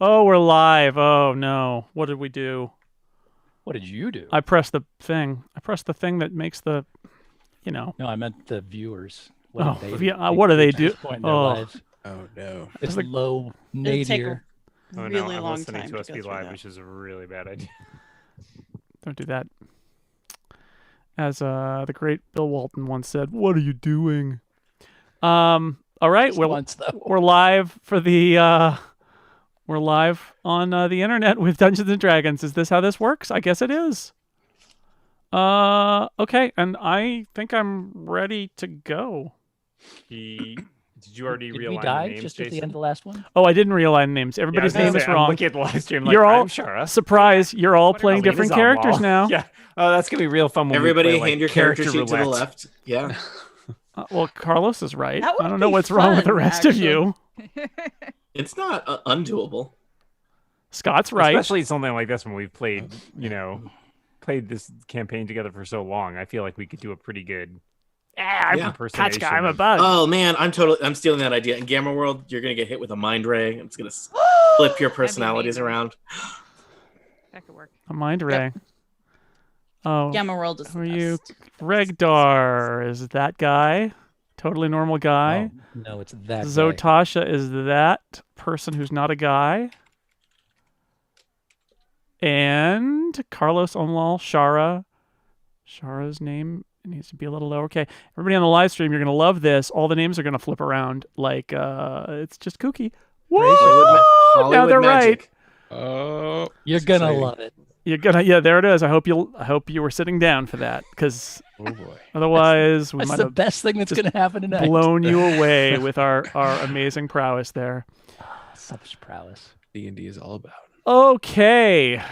Oh, we're live. Oh no. What did we do? What did you do? I pressed the thing. I pressed the thing that makes the, you know. No, I meant the viewers. What Oh, did they yeah. What do they reach do? this point in their Oh, lives? Oh no. It's It's like- low It'd take a nadir. Oh no, really I'm long listening time to us go be through live, that. which is a really bad idea. don't do that. As the great Bill Walton once said, "What are you doing?" All right. Just Well, once, though. we're live for the. We're live on the internet with Dungeons and Dragons. Is this how this works? I guess it is. Okay, and I think I'm ready to go. Did you already Did we realign the die names, just Jason? at the end of the last one? Oh, I didn't realign names. Yeah, I was Everybody's gonna name say, is I'm wrong. looking at the live stream like, You're all I'm Shara. surprise. You're all playing Colleen different is characters Amal. now. Yeah. Oh, that's gonna be real fun when Everybody we play, hand like, your character sheet to the roulette. left. Yeah. Well, Carlos is right. That would I don't know be what's wrong with the fun, rest of you. It's not undoable. Scott's right. Especially something like this when we've played, played this campaign together for so long. I feel like we could do a pretty good I'm Yeah. impersonation. Katchka, I'm a of- bug. Oh man, I'm stealing that idea. In Gamma World, you're gonna get hit with a mind ray. It's gonna flip your personalities amazing. around. That could work. A mind ray. Oh, Gamma World is who the are you? best. Regdar is that guy. Totally normal guy. Oh, no, it's that guy. Zotasha is that person who's not a guy. And Carlos Omlal, Shara. Shara's name needs to be a little lower. Okay, everybody on the live stream, you're going to love this. All the names are going to flip around. Like, it's just kooky. Whoa! Hollywood Now they're magic. right. You're gonna love it. You're gonna, yeah, there it is. I hope you were sitting down for that, because Oh boy. otherwise we That's might the have best thing that's gonna happen tonight. blown you away with our amazing prowess there. Such prowess. D&D is all about. Okay.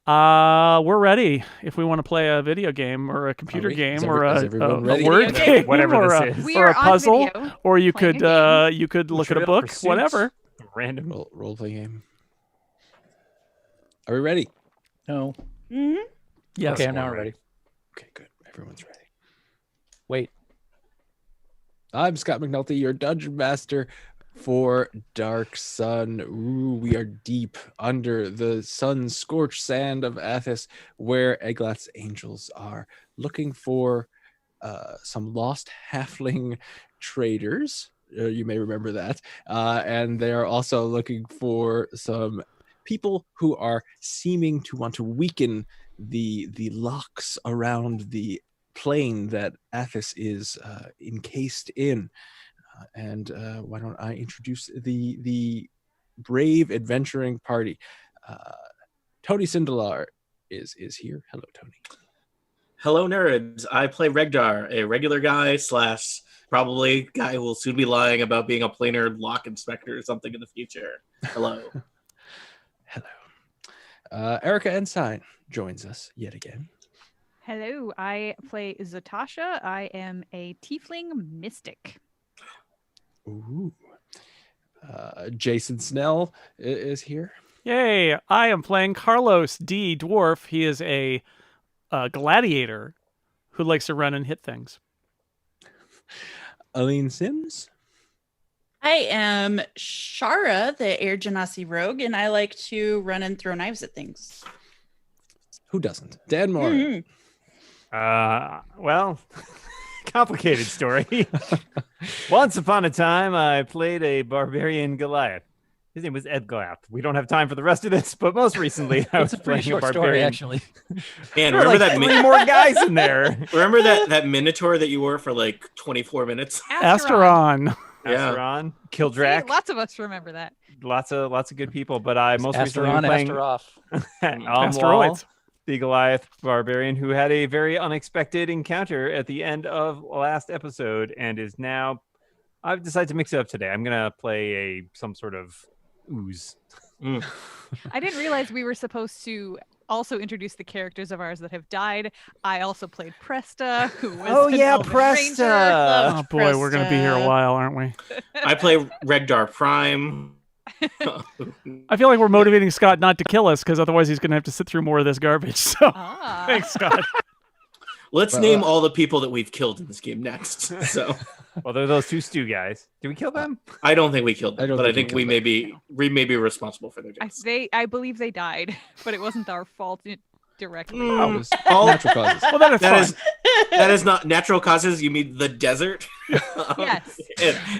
We're ready if we want to play a video game or a computer we? game Is or is a everyone ready? word Video game, game. Whatever or this a, is. We or are a on puzzle, video, or you playing could a you could look at a Trivial book, Pursuits. whatever. Random. Role play game. Are we ready? No. Mm-hmm. Yes. Okay, I'm now ready. Okay, good. Everyone's ready. Wait. I'm Scott McNulty, your dungeon master for Dark Sun. Ooh, we are deep under the sun-scorched sand of Athos, where Eglath's angels are looking for some lost halfling traders. You may remember that. And they are also looking for some people who are seeming to want to weaken the locks around the plane that Athos is encased in. And why don't I introduce the brave adventuring party? Tony Sindelar is here. Hello, Tony. Hello, nerds. I play Regdar, a regular guy slash probably guy who will soon be lying about being a planar lock inspector or something in the future. Hello. Hello. Erica Ensign joins us yet again. Hello, I play Zatasha. I am a tiefling mystic. Ooh. Jason Snell is here. Yay! I am playing Carlos D. Dwarf. He is a gladiator who likes to run and hit things. Aline Sims. I am Shara, the Air Genasi rogue, and I like to run and throw knives at things. Who doesn't? Dan Moore. Mhm. Well, complicated story. Once upon a time, I played a barbarian Goliath. His name was Eglath. We don't have time for the rest of this, but most recently, I was It's a pretty playing a short story, barbarian. actually. And There were remember like that three more guys in there. remember that Minotaur that you were for like 24 minutes? Asteron. Yeah. Asteron, See, Kildrak, lots of us remember that. lots of good people. But I most recently was Asteron, playing Asteroff. Asteroids. the Goliath barbarian, who had a very unexpected encounter at the end of last episode, and is now. I've decided to mix it up today. I'm gonna play some sort of ooze. I didn't realize we were supposed to also introduce the characters of ours that have died. I also played Presta, who was Oh, an yeah, elven ranger. Presta. Oh boy, we're gonna be here a Presta. while, aren't we? I play Regdar Prime. I feel like we're motivating Scott not to kill us, because otherwise he's gonna have to sit through more of this garbage. So Ah. thanks, Scott. Let's Well, name all the people that we've killed in this game next. So Well, there are those two stew guys. Did we kill them? I don't think we killed them, I don't but I think think we we killed may be responsible for their deaths. I believe they died, but it wasn't our fault directly. It was all natural causes. Well, then it's that fine. is that is not natural causes. You mean the desert? Yes.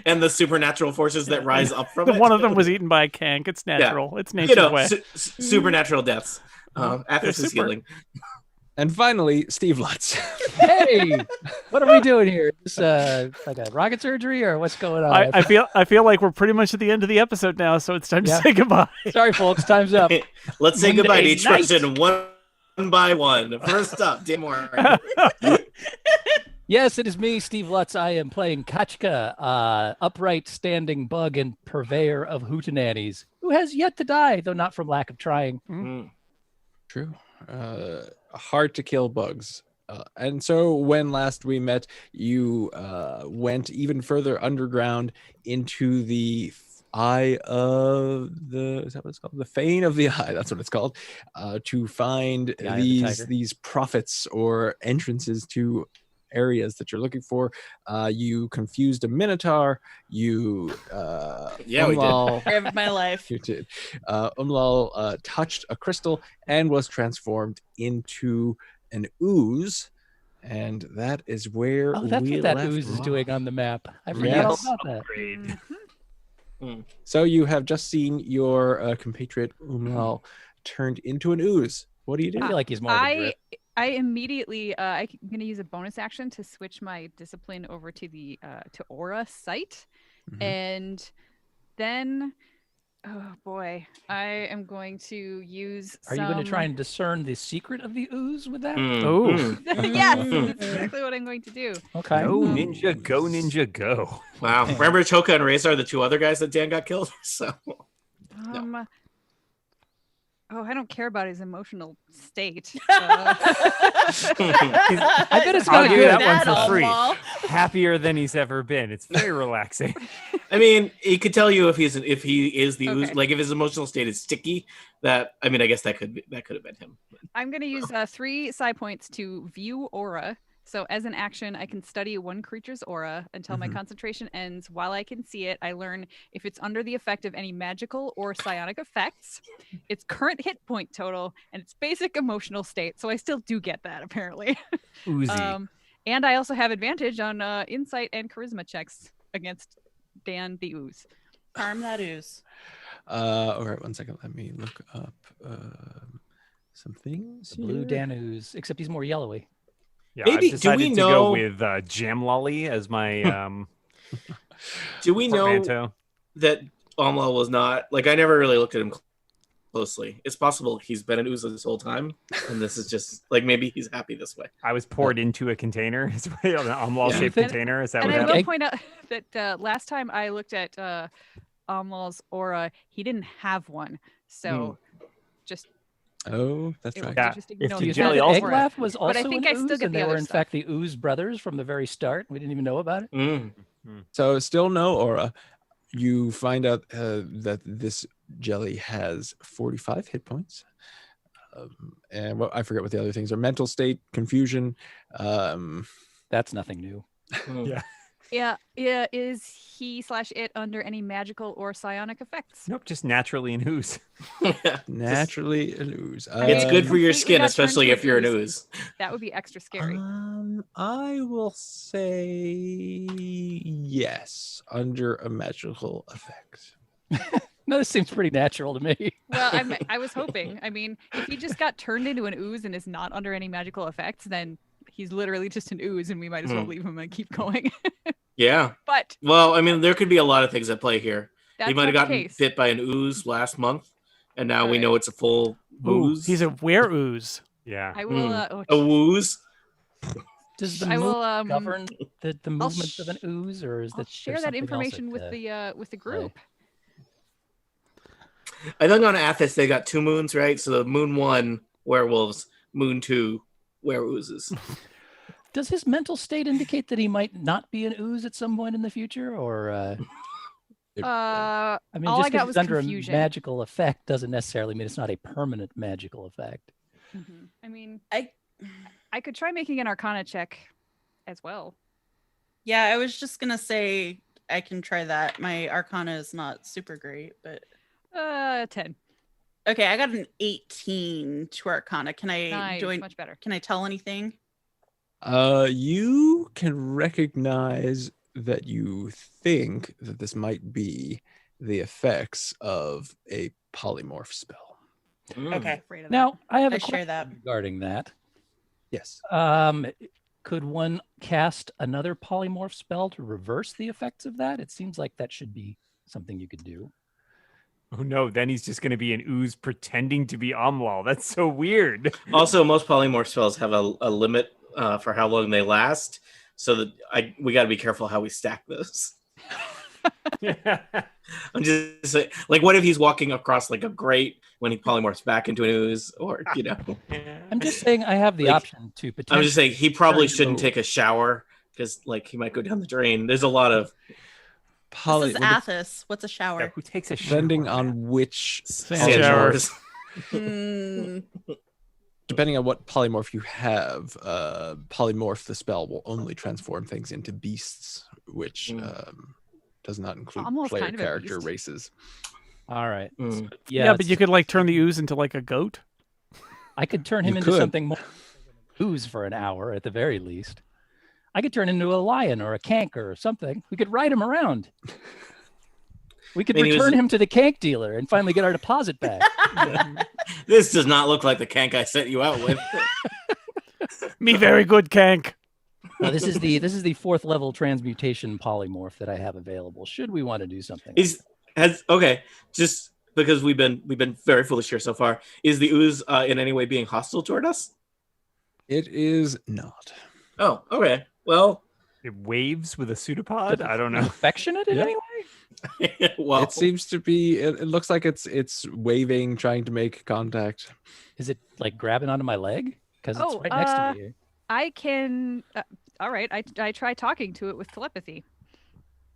and the supernatural forces that rise up from it. One of them was eaten by a cank. It's natural. It's nature's way. Supernatural deaths. Athos is super. healing. And finally, Steve Lutz. Hey, what are we doing here? Is this like a rocket surgery or what's going on? I feel like we're pretty much at the end of the episode now, so it's time to Yeah. say goodbye. Sorry, folks, time's up. Let's say goodbye to Monday each night. person one by one. First up, Dan Moore. Yes, it is me, Steve Lutz. I am playing Kachka, upright standing bug and purveyor of hootenannies, who has yet to die, though not from lack of trying. Mm. True. Hard to kill bugs. And so when last we met, you went even further underground into the eye of the, is that what it's called? The Fane of the Eye, that's what it's called, to find The Eye of the Tiger. these prophets or entrances to areas that you're looking for. You confused a minotaur. You Yeah, we did. Umlal- Story of my life. You did. Umlal touched a crystal and was transformed into an ooze, and that is where Oh, that's we what that left ooze is off. doing on the map. I forgot all Yes. about that. Upgrade. So you have just seen your compatriot Umlal turned into an ooze. What do you do? I feel like he's more of a drip. I immediately I'm going to use a bonus action to switch my discipline over to the to aura sight, Mhm. and then oh boy, I am going to use. Are you going to try some- and discern the secret of the ooze with that? Oh. Yes, Mm. that's exactly what I'm going to do. Okay. Go ninja, go ninja, go. Wow. Remember Choka and Razor are the two other guys that Dan got killed? So Oh, I don't care about his emotional state. I bet it's I'll got give you good. that one for free. All. Happier than he's ever been. It's very relaxing. I mean, he could tell you if he is the ooze, Okay. like if his emotional state is sticky. That I mean, I guess that could have been him. I'm going to use 3 psi points to view aura. So as an action, I can study one creature's aura until my Mhm. concentration ends. While I can see it, I learn if it's under the effect of any magical or psionic effects, its current hit point total, and its basic emotional state. So I still do get that, apparently. Oozy. And I also have advantage on insight and charisma checks against Dan the Ooze. Harm that ooze. All right, one second. Let me look up some things. The blue here. Dan ooze, except he's more yellowy. Yeah, Maybe- I've do decided we to know- go with Jam Lolly as my Do we know portmanteau. that Amla was not like I never really looked at him closely. It's possible he's been an ooze this whole time, and this is just like maybe he's happy this way. I was poured into a container. It's an Amlal-shaped Yeah. container. Is that And what I happened? will point out that last time I looked at Amlal's aura, he didn't have one. So just Oh, that's it right. was Yeah, interesting to if know you he You jelly had said also- an aura. Eglath was also But I think an I still ooze, get and the they were other in stuff. fact the ooze brothers from the very start. We didn't even know about it. Mm. So still no aura. You find out that this jelly has 45 hit points. And I forget what the other things are. Mental state, confusion. That's nothing new. Mm. Yeah. Is he/it under any magical or psionic effects? Nope, just naturally an ooze. naturally an ooze. It's good for your completely skin, got turned especially to if you're an ooze. ooze. That would be extra scary. I will say yes, under a magical effect. No, this seems pretty natural to me. Well, I was hoping. I mean, if he just got turned into an ooze and is not under any magical effects, then he's literally just an ooze, and we might as well Hmm. leave him and keep going. Yeah. But Well, I mean, there could be a lot of things at play here. that's He might have not the gotten case. bit by an ooze last month, and now we Right. know it's a full Ooh, ooze. he's a were ooze. Yeah. I will. a Oh, wooze. Does the I moon will govern the movements of an ooze, or is I'll that share there's that something else information at, with the group. I think on Athos they got 2 moons, right? So the moon 1 werewolves, moon 2 wereoozes. Does his mental state indicate that he might not be an ooze at some point in the future, or I mean, all I just got because was he's under confusion. a magical effect doesn't necessarily mean it's not a permanent magical effect. I mean, I could try making an Arcana check as well. Yeah, I was just gonna say I can try that. My Arcana is not super great, but 10. okay, I got an 18 to Arcana. Can I Nice, much better. Can I tell anything? You can recognize that you think that this might be the effects of a polymorph spell. Okay. Afraid of that. Now, I have I a share question that. regarding that. Yes. Could one cast another polymorph spell to reverse the effects of that? It seems like that should be something you could do. Oh no, then he's just going to be an ooze pretending to be Umlal. That's so weird. Also, most polymorph spells have a limit for how long they last, so that we got to be careful how we stack those. I'm just like, what if he's walking across like a grate when he polymorphs back into an ooze, or I'm just saying I have the Like, option to potentially. I'm just saying he probably turn shouldn't into- take a shower because like he might go down the drain. There's a lot of This is Athos. What's a shower? Yeah, who takes a depending shower? on which Sand polymorph- showers. Hmm. depending on what polymorph you have, polymorph the spell will only transform things into beasts, which does not include Almost player kind of a character beast. races. All right. Mm. Yeah, but you could like turn the ooze into like a goat. I could turn him You into could. something more ooze for an hour at the very least. I could turn into a lion or a cank or something. We could ride him around. We could I mean, he return was- him to the cank dealer and finally get our deposit back. This does not look like the cank I set you out with. Me very good, Kank. No, this is the fourth level transmutation polymorph that I have available. Should we want to do something? Okay, just because we've been very foolish here so far. Is the ooze in any way being hostile toward us? It is not. Oh, okay. Well, It waves with a pseudopod? I don't know. Affectionate in Yeah. any way? well, It seems to be. It looks like it's waving, trying to make contact. Is it like grabbing onto my leg? Because it's Oh, right next to me. I can. All right. I try talking to it with telepathy.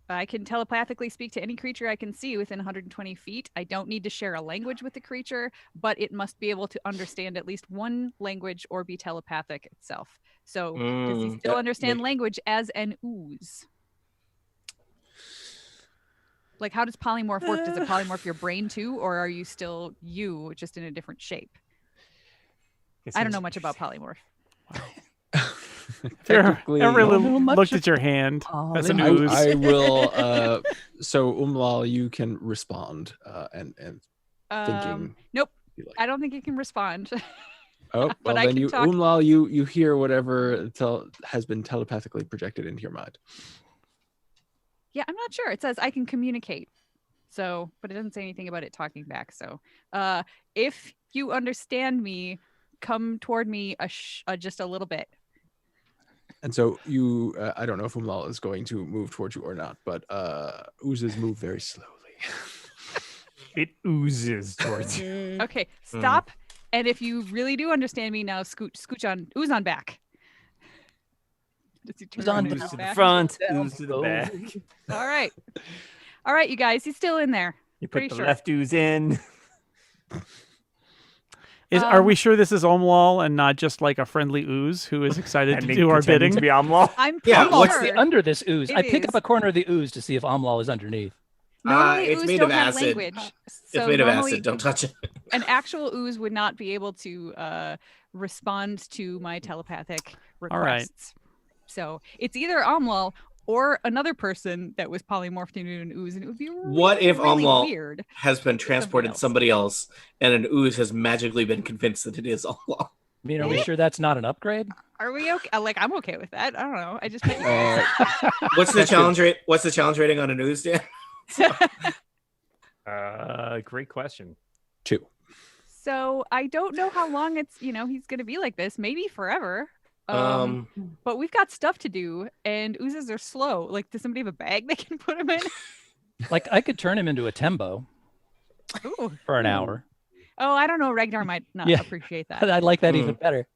I can telepathically speak to any creature I can see within 120 feet. I don't need to share a language with the creature, but it must be able to understand at least one language or be telepathic itself. So does he still that understand make- language as an ooze? Like, how does polymorph work? Does it polymorph your brain too, or are you still you, just in a different shape? I don't know much about polymorph. Technically, I really don't know much looked at your hand. That's an polymorph. ooze. I will. So Umlal, you can respond and thinking. Nope. you like. I don't think it can respond. Oh, but well I then can you talk. Umlal, you hear whatever has been telepathically projected into your mind. Yeah, I'm not sure. It says I can communicate. So, but it doesn't say anything about it talking back. So, if you understand me, come toward me just a little bit. And so you, I don't know if Umlal is going to move towards you or not, but oozes move very slowly. It oozes towards you. Mm. Okay, stop. And if you really do understand me now, ooze on back. Does he turn Ooze on around and Ooze ooze to the back? front, Down ooze to the below. back. All right. All right, you guys. He's still in there. You put Pretty the sure. left ooze in. Are we sure this is Omlal and not just like a friendly ooze who is excited to And do our pretending bidding? to be Umlal. I'm Yeah, pretty What's sure. the under this ooze? It I pick up is. a corner of the ooze to see if Amlal is underneath. Normally, it's ooze made don't of have acid. language. It's So made of normally, acid. Don't touch it. an actual ooze would not be able to respond to my telepathic requests. All right. So it's either Amlal or another person that was polymorphed into an ooze, and it would be What if really Amlal weird. has been transported to somebody else, and an ooze has magically been convinced that it is Amlal? I mean, are we sure that's not an upgrade? Are we okay? Like, I'm okay with that. I don't know. I just What's the challenge rate? What's the challenge rating on an ooze, Dan? Great question. 2. So I don't know how long he's going to be like this. Maybe forever. But we've got stuff to do, and oozes are slow. Like, does somebody have a bag they can put him in? Like, I could turn him into a tembo Ooh. for an hour. Oh, I don't know. Ragnar might not Yeah. appreciate that. I like that even better.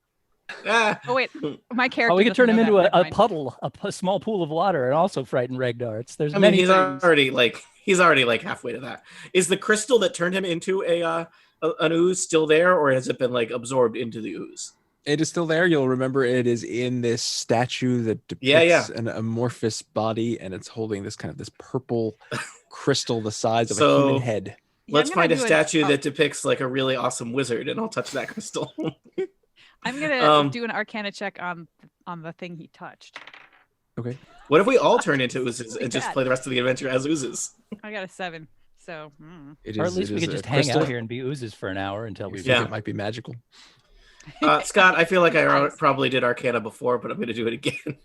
Ah, Oh wait, my character. Oh, we could turn him doesn't into know that. a Never mind. puddle, a small pool of water, and also frighten Ragnar. There's I mean, many he's things. already like halfway to that. Is the crystal that turned him into an ooze still there, or has it been like absorbed into the ooze? It is still there. You'll remember it is in this statue that depicts an amorphous body, and it's holding this kind of this purple crystal the size of a human head. Yeah, Let's find a statue that depicts like a really awesome wizard, and I'll touch that crystal. I'm gonna do an Arcana check on the thing he touched. Okay. What if we all turn into oozes and just bad. play the rest of the adventure as oozes? I got a 7. So. It Or is, at least it we is could a just hang crystal. out here and be oozes for an hour until we. You think it might be magical. Scott, I feel like I Nice. probably did Arcana before, but I'm going to do it again.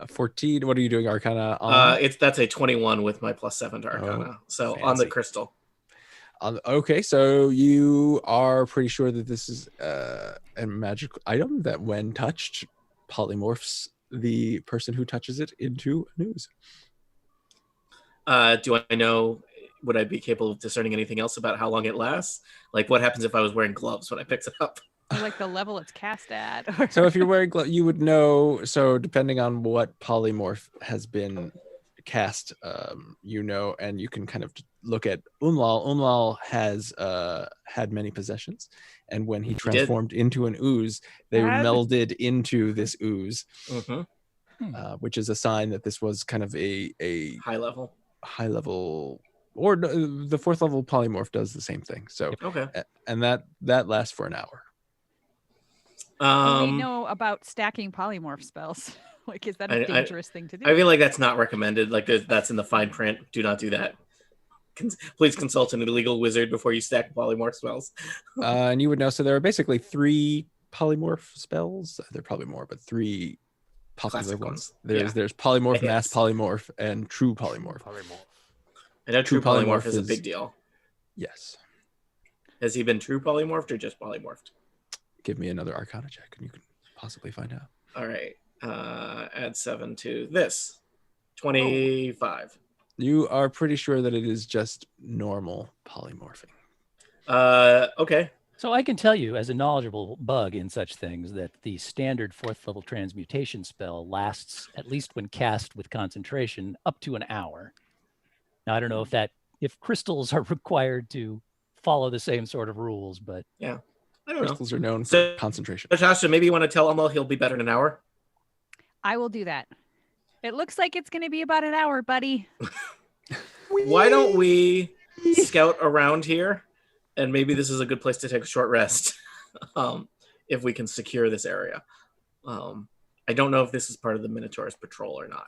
14. What are you doing, Arcana? On? That's a 21 with my +7 to Arcana. So on the fancy. crystal. Okay, so you are pretty sure that this is a magical item that, when touched, polymorphs the person who touches it into an ooze. Do I know? Would I be capable of discerning anything else about how long it lasts? Like, what happens if I was wearing gloves when I picked it up? Or like the level it's cast at. Or... So if you're wearing gloves, you would know. So depending on what polymorph has been cast, you know, and you can kind of look at Umlal. Umlal has had many possessions, and when he transformed into an ooze, they were melded into this ooze, which is a sign that this was kind of a high level, or the 4th level polymorph does the same thing. So and that lasts for an hour. We know about stacking polymorph spells. Like, is that a dangerous thing to do? I feel like that's not recommended. Like, that's in the fine print. Do not do that. Please consult an illegal wizard before you stack polymorph spells. And you would know. So there are basically 3 polymorph spells. There are probably more, but 3 popular Classic ones. ones. There's polymorph, mass polymorph, and true polymorph. I know true polymorph is a big deal. Yes. Has he been true polymorphed or just polymorphed? Give me another Arcana check, and you can possibly find out. All right. Add 7 to this. 25. You are pretty sure that it is just normal polymorphing. Okay. So I can tell you, as a knowledgeable bug in such things, that the standard 4th level transmutation spell lasts, at least when cast with concentration, up to an hour. Now I don't know if crystals are required to follow the same sort of rules, but yeah, I don't know. Crystals are known for concentration. Natasha, maybe you want to tell Elmo he'll be better in an hour? I will do that. It looks like it's going to be about an hour, buddy. Why don't we scout around here? And maybe this is a good place to take a short rest if we can secure this area. I don't know if this is part of the Minotaur's patrol or not.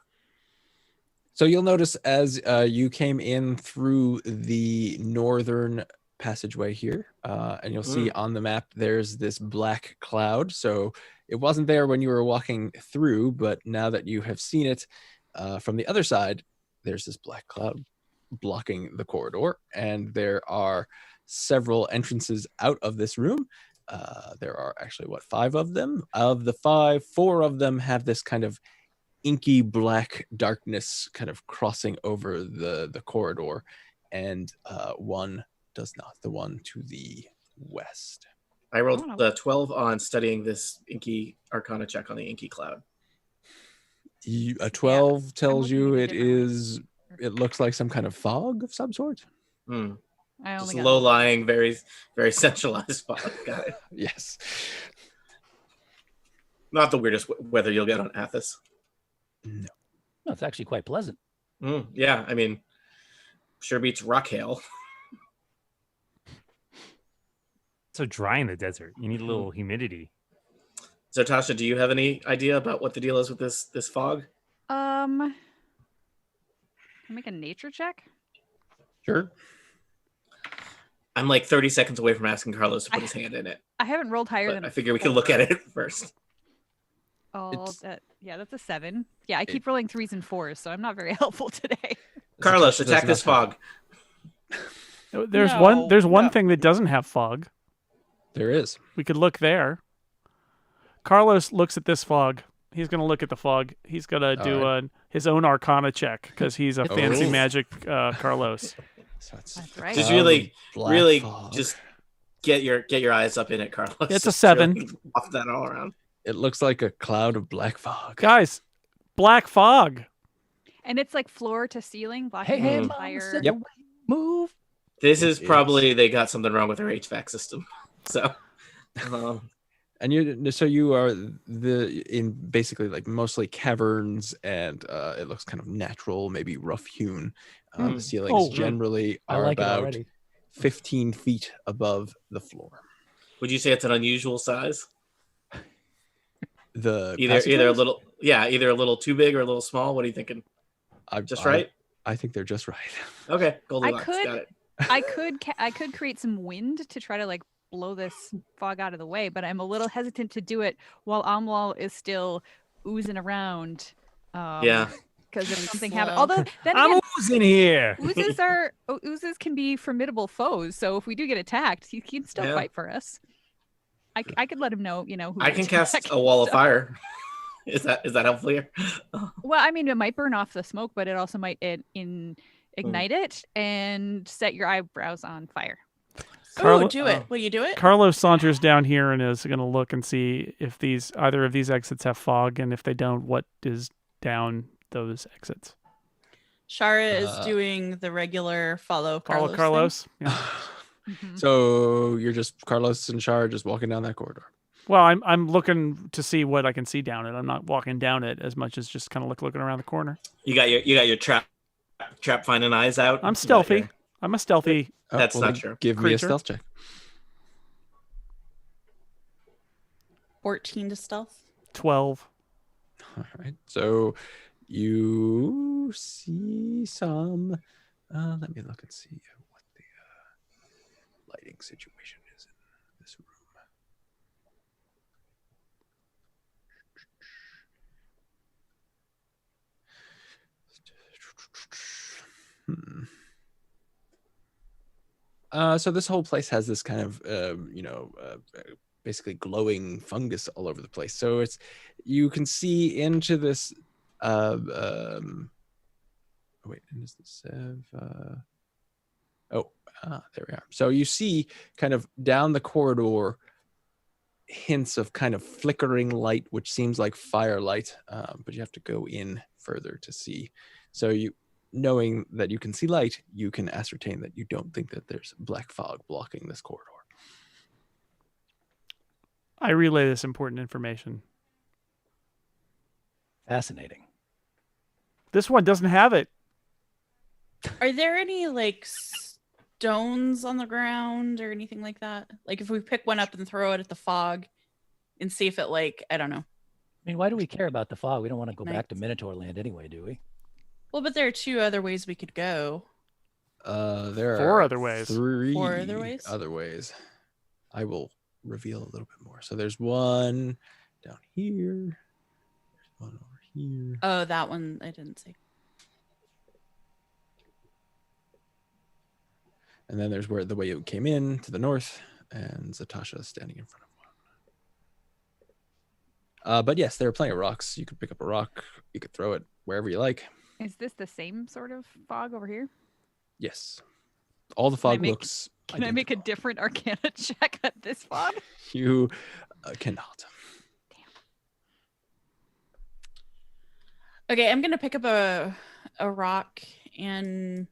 So you'll notice as you came in through the northern passageway here, and you'll see on the map there's this black cloud. So it wasn't there when you were walking through, but now that you have seen it from the other side, there's this black cloud blocking the corridor, and there are several entrances out of this room. There are actually 5 of them. Of the 5, 4 of them have this kind of inky black darkness kind of crossing over the corridor, and one does not, the one to the west. I rolled the 12 on studying this inky Arcana check on the inky cloud. A 12 tells you it looks like some kind of fog of some sort. Just low-lying, very, very centralized fog. Got it. Yes. Not the weirdest weather you'll get on Athos. No. No, it's actually quite pleasant. Yeah, I mean, sure beats rock hail. So dry in the desert. You need a little humidity. So, Tasha, do you have any idea about what the deal is with this fog? Can I make a nature check? Sure. I'm like 30 seconds away from asking Carlos to put his hand in it. I haven't rolled higher than I figure we can look at it first. That's a 7. Yeah, I keep rolling 3s and 4s, so I'm not very helpful today. Carlos, attack this fog. There's No. one thing that doesn't have fog. There is. We could look there. Carlos looks at this fog. He's going to look at the fog. He's going to do his own Arcana check because he's a fancy magic Carlos. That's right. Just really fog. Just get your eyes up in it, Carlos. It's a 7. Really off that all around. It looks like a cloud of black fog. Guys, black fog. And it's like floor to ceiling, blocking Hey, the Mom entire. said to move. This is probably they got something wrong with their HVAC system. So And you are in basically like mostly caverns, and it looks kind of natural, maybe rough hewn. The ceilings Oh. generally I are like it about already. 15 feet above the floor. Would you say it's an unusual size? The Either a passageways? little, either a little too big or a little small. What are you thinking? Just right? I think they're just right. Okay, I Goldilocks, got could, it. I could create some wind to try to like blow this fog out of the way, but I'm a little hesitant to do it while Amlal is still oozing around. Yeah. Because if Being something slow. happens, although then I'm again, oozing here. oozes can be formidable foes. So if we do get attacked, he can still Yeah. fight for us. I could let him know, who I to can cast attack a wall of and stuff. fire. Is that helpful here? Well, I mean, it might burn off the smoke, but it also might ignite it and set your eyebrows on fire. Carlo- do it. Will you do it? Carlos saunters down here and is going to look and see if either of these exits have fog, and if they don't, what is down those exits. Shara is doing the regular follow Follow Carlos. Carlos. Yeah. Mhm. So you're just Carlos and Shar just walking down that corridor. Well, I'm looking to see what I can see down it. I'm not walking down it as much as just kind of looking around the corner. You got your trap finding eyes out. I'm You got stealthy. your- I'm a stealthy. That's well, not then true. Give me a Creature. stealth check. 14 to stealth. 12. All right. So you see some. Let me look and see what the lighting situation is in this room. So this whole place has this kind of, basically glowing fungus all over the place. So you can see into this. Wait, does this have? There we are. So you see kind of down the corridor hints of kind of flickering light, which seems like firelight, but you have to go in further to see. So knowing that you can see light, you can ascertain that you don't think that there's black fog blocking this corridor. I relay this important information. Fascinating. This one doesn't have it. Are there any like stones on the ground or anything like that? Like if we pick one up and throw it at the fog and see if it I don't know. I mean, why do we care about the fog? We don't want to go Nice. back to Minotaur Land anyway, do we? Well, but there are 2 other ways we could go. There are 4 other ways. 3 4 other ways? Other ways. I will reveal a little bit more. So there's one down here. There's one over here. Oh, that one I didn't see. And then there's the way you came in to the north, and Zatasha is standing in front of one. But yes, there are plenty of rocks. You could pick up a rock. You could throw it wherever you like. Is this the same sort of fog over here? Yes. All the Can I fog make- looks Can I make a identical. different Arcana check at this fog? You cannot. Okay, I'm gonna pick up a rock and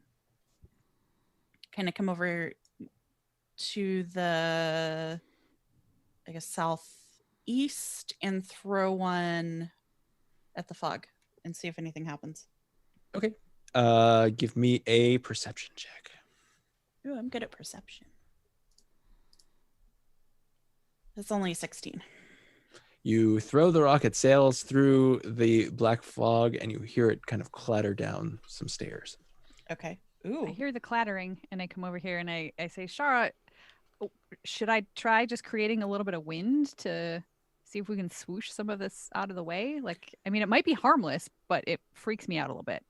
kind of come over to the, I guess, southeast and throw one at the fog and see if anything happens. Okay. Give me a perception check. Ooh, I'm good at perception. That's only 16. You throw the rock, it sails through the black fog, and you hear it kind of clatter down some stairs. Okay. I Ooh. hear the clattering and I come over here and I say, Shara, should I try just creating a little bit of wind to see if we can swoosh some of this out of the way? It might be harmless, but it freaks me out a little bit.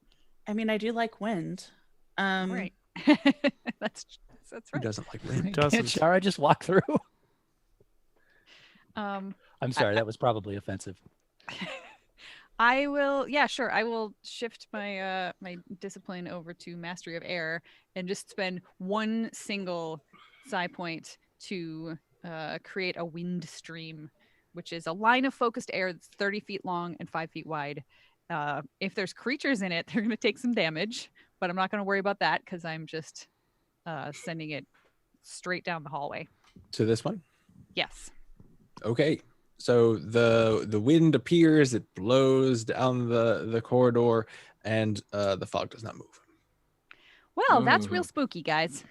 I mean, I do like wind. Right. that's Who right. doesn't like wind? Doesn't. Can't Shara just walk through? Um, I'm sorry, that was probably offensive. I will, yeah, sure. I will shift my my discipline over to mastery of air and just spend one single psi point to create a wind stream, which is a line of focused air that's 30 feet long and 5 feet wide. If there's creatures in it, they're going to take some damage, but I'm not going to worry about that because I'm just sending it straight down the hallway. To this one? Yes. Okay. So the wind appears, it blows down the corridor, and the fog does not move. Well, that's real spooky, guys.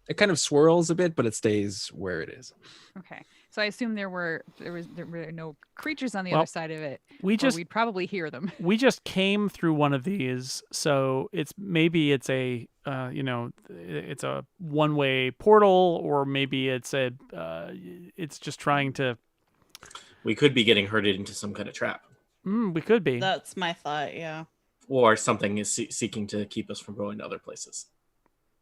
It kind of swirls a bit, but it stays where it is. Okay. So I assume there were no creatures on the Well, other side of it. We or just we'd probably hear them. we just came through one of these, so it's a it's a one-way portal, or maybe it's it's just trying to. We could be getting herded into some kind of trap, We could be. That's my thought. Yeah. or something is seeking to keep us from going to other places.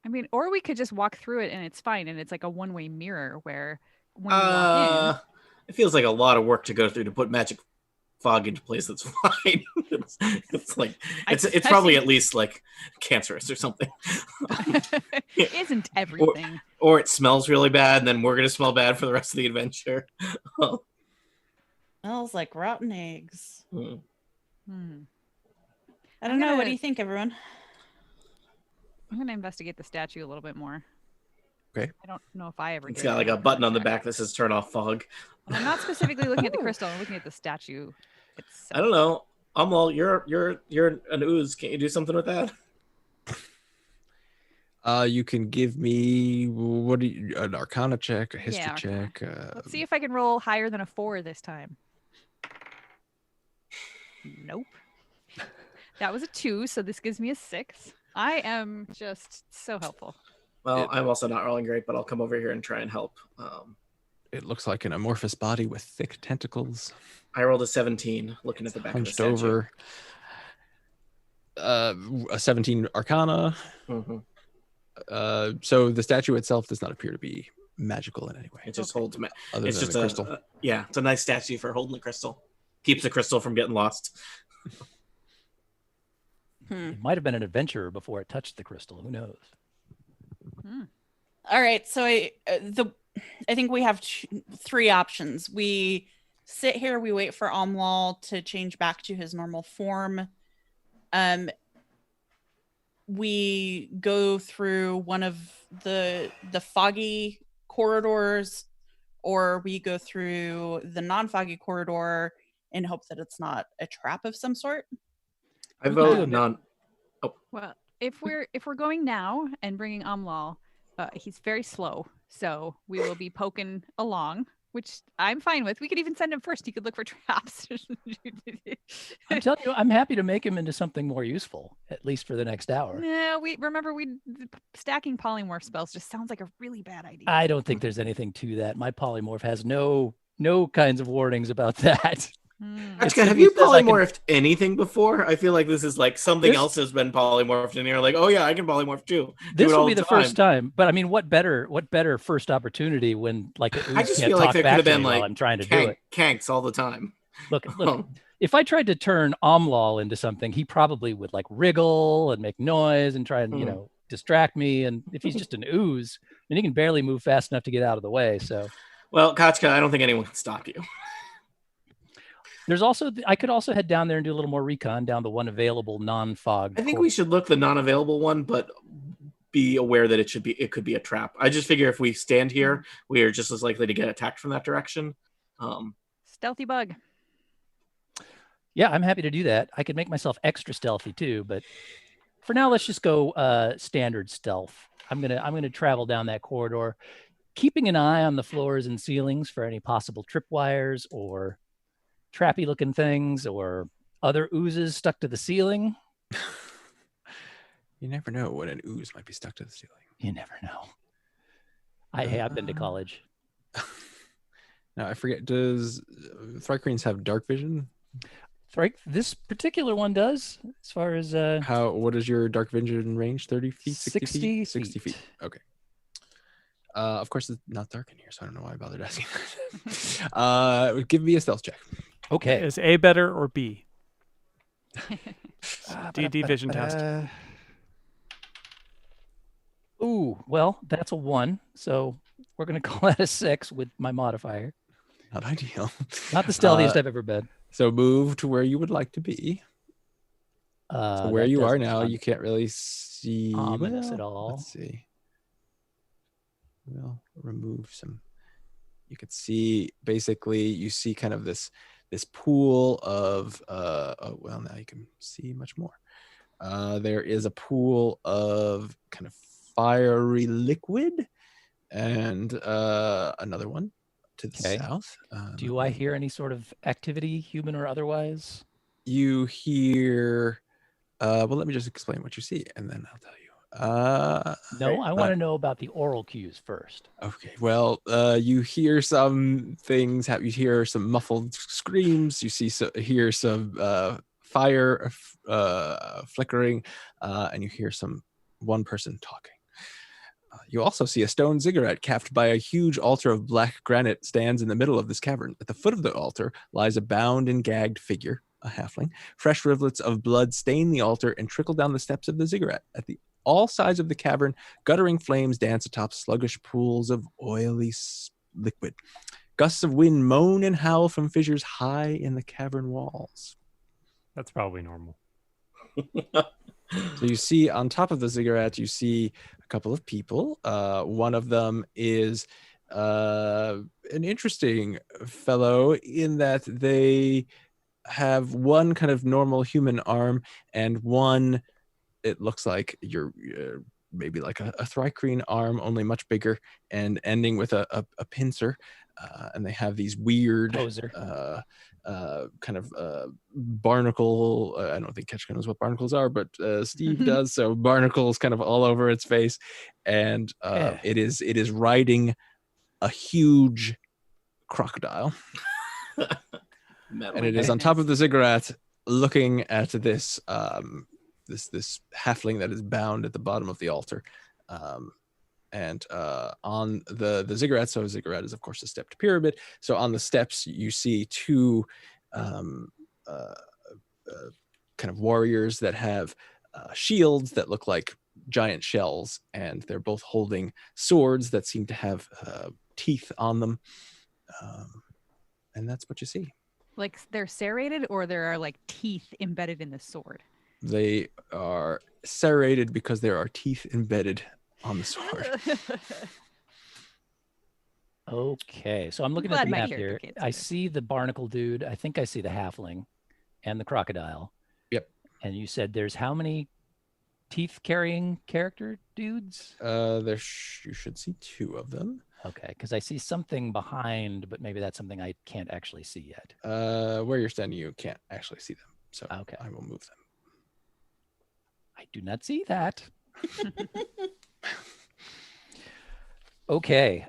I mean, or we could just walk through it and it's fine, and it's like a one-way mirror where when you walk It feels like a lot of work to go through to put magic fog into place that's fine. it's like it's probably at least like cancerous or something. in, isn't everything? Or it smells really bad, and then we're gonna smell bad for the rest of the adventure. Smells like rotten eggs. Hmm. I don't know. What do you think, everyone? I'm gonna investigate the statue a little bit more. Okay. I don't know if I ever. It's did got like a button on the back that says "Turn off fog." I'm not specifically looking at the crystal. I'm looking at the statue itself. I don't know. You're an ooze. Can't you do something with that? You can give me an Arcana check, a History check. Let's see if I can roll higher than a 4 this time. Nope. That was a 2, so this gives me a 6. I am just so helpful. Well, I'm also not rolling great, but I'll come over here and try and help. It looks like an amorphous body with thick tentacles. I rolled a 17, looking at the back of the statue. Over. A 17 Arcana. Mm-hmm. So the statue itself does not appear to be magical in any way. It just holds. It's just a crystal. It's a nice statue for holding the crystal. Keeps the crystal from getting lost. It might have been an adventurer before it touched the crystal. Who knows? All right, so I think we have 3 options. We sit here, we wait for Omlal to change back to his normal form. We go through one of the foggy corridors, or we go through the non-foggy corridor in hope that it's not a trap of some sort. I vote non. Well, if we're going now and bringing Omlal, he's very slow, so we will be poking along, which I'm fine with. We could even send him first. He could look for traps. I'm telling you, I'm happy to make him into something more useful, at least for the next hour. No, stacking polymorph spells just sounds like a really bad idea. I don't think there's anything to that. My polymorph has no kinds of warnings about that. Have you polymorphed anything before? I feel like this is like something else has been polymorphed, and you're like, oh yeah, I can polymorph too. This will be the first time. But I mean, what better first opportunity when like I just feel like there could have been like I'm trying to do it. Kanks all the time. Look. If I tried to turn Omlal into something, he probably would like wriggle and make noise and try and distract me. And if he's just an ooze, and he can barely move fast enough to get out of the way. So, well, Kachka, I don't think anyone can stop you. There's also, I could also head down there and do a little more recon down the one available non-fog. I think we should look the non-available one, but be aware that it could be a trap. I just figure if we stand here, we are just as likely to get attacked from that direction. Stealthy bug. Yeah, I'm happy to do that. I could make myself extra stealthy too, but for now, let's just go standard stealth. I'm gonna travel down that corridor, keeping an eye on the floors and ceilings for any possible tripwires or trappy looking things or other oozes stuck to the ceiling. You never know when an ooze might be stuck to the ceiling. You never know. I've been to college. Now I forget, does Thrycreans have dark vision? This particular one does, as far as what is your dark vision range? 30 feet, 60 feet? 60 feet. Okay. Of course it's not dark in here, so I don't know why I bothered asking. Give me a stealth check. Okay. Is A better or B? D vision test. Ooh, well, that's a 1. So we're going to call that a 6 with my modifier. Not ideal. Not the stealthiest I've ever been. So move to where you would like to be. So where you are now, you can't really see ominous at all. Let's see. We'll remove some You could see basically you see kind of this pool of oh, well, now you can see much more. There is a pool of kind of fiery liquid and another one to the Okay. south. Do I hear any sort of activity, human or otherwise? You hear well, let me just explain what you see and then I'll tell you. No, I want to know about the oral cues first. Okay, well, you hear some things. You hear some muffled screams. You hear some fire flickering, and you hear one person talking. You also see a stone ziggurat capped by a huge altar of black granite stands in the middle of this cavern. At the foot of the altar lies a bound and gagged figure, a halfling. Fresh rivulets of blood stain the altar and trickle down the steps of the ziggurat. At all sides of the cavern, guttering flames dance atop sluggish pools of oily liquid. Gusts of wind moan and howl from fissures high in the cavern walls. That's probably normal. So you see on top of the ziggurat, you see a couple of people. One of them is an interesting fellow in that they have one kind of normal human arm and one, it looks like you're maybe like a Thrycreen arm, only much bigger and ending with a pincer. And they have these weird kind of barnacle. I don't think Ketchka knows what barnacles are, but Steve does. So barnacles kind of all over its face. And it is riding a huge crocodile. And it is on top of the ziggurat looking at this this halfling that is bound at the bottom of the altar. And on the ziggurat, so a ziggurat is of course a stepped pyramid. So on the steps you see two kind of warriors that have shields that look like giant shells, and they're both holding swords that seem to have teeth on them. And that's what you see. Like they're serrated, or there are like teeth embedded in the sword? They are serrated because there are teeth embedded on the sword. Okay, so I'm looking at the map here. I see the barnacle dude. I think I see the halfling and the crocodile. Yep. And you said there's how many teeth-carrying character dudes? You should see two of them. Okay, because I see something behind, but maybe that's something I can't actually see yet. Where you're standing, you can't actually see them. So okay. I will move them. I do not see that. Okay.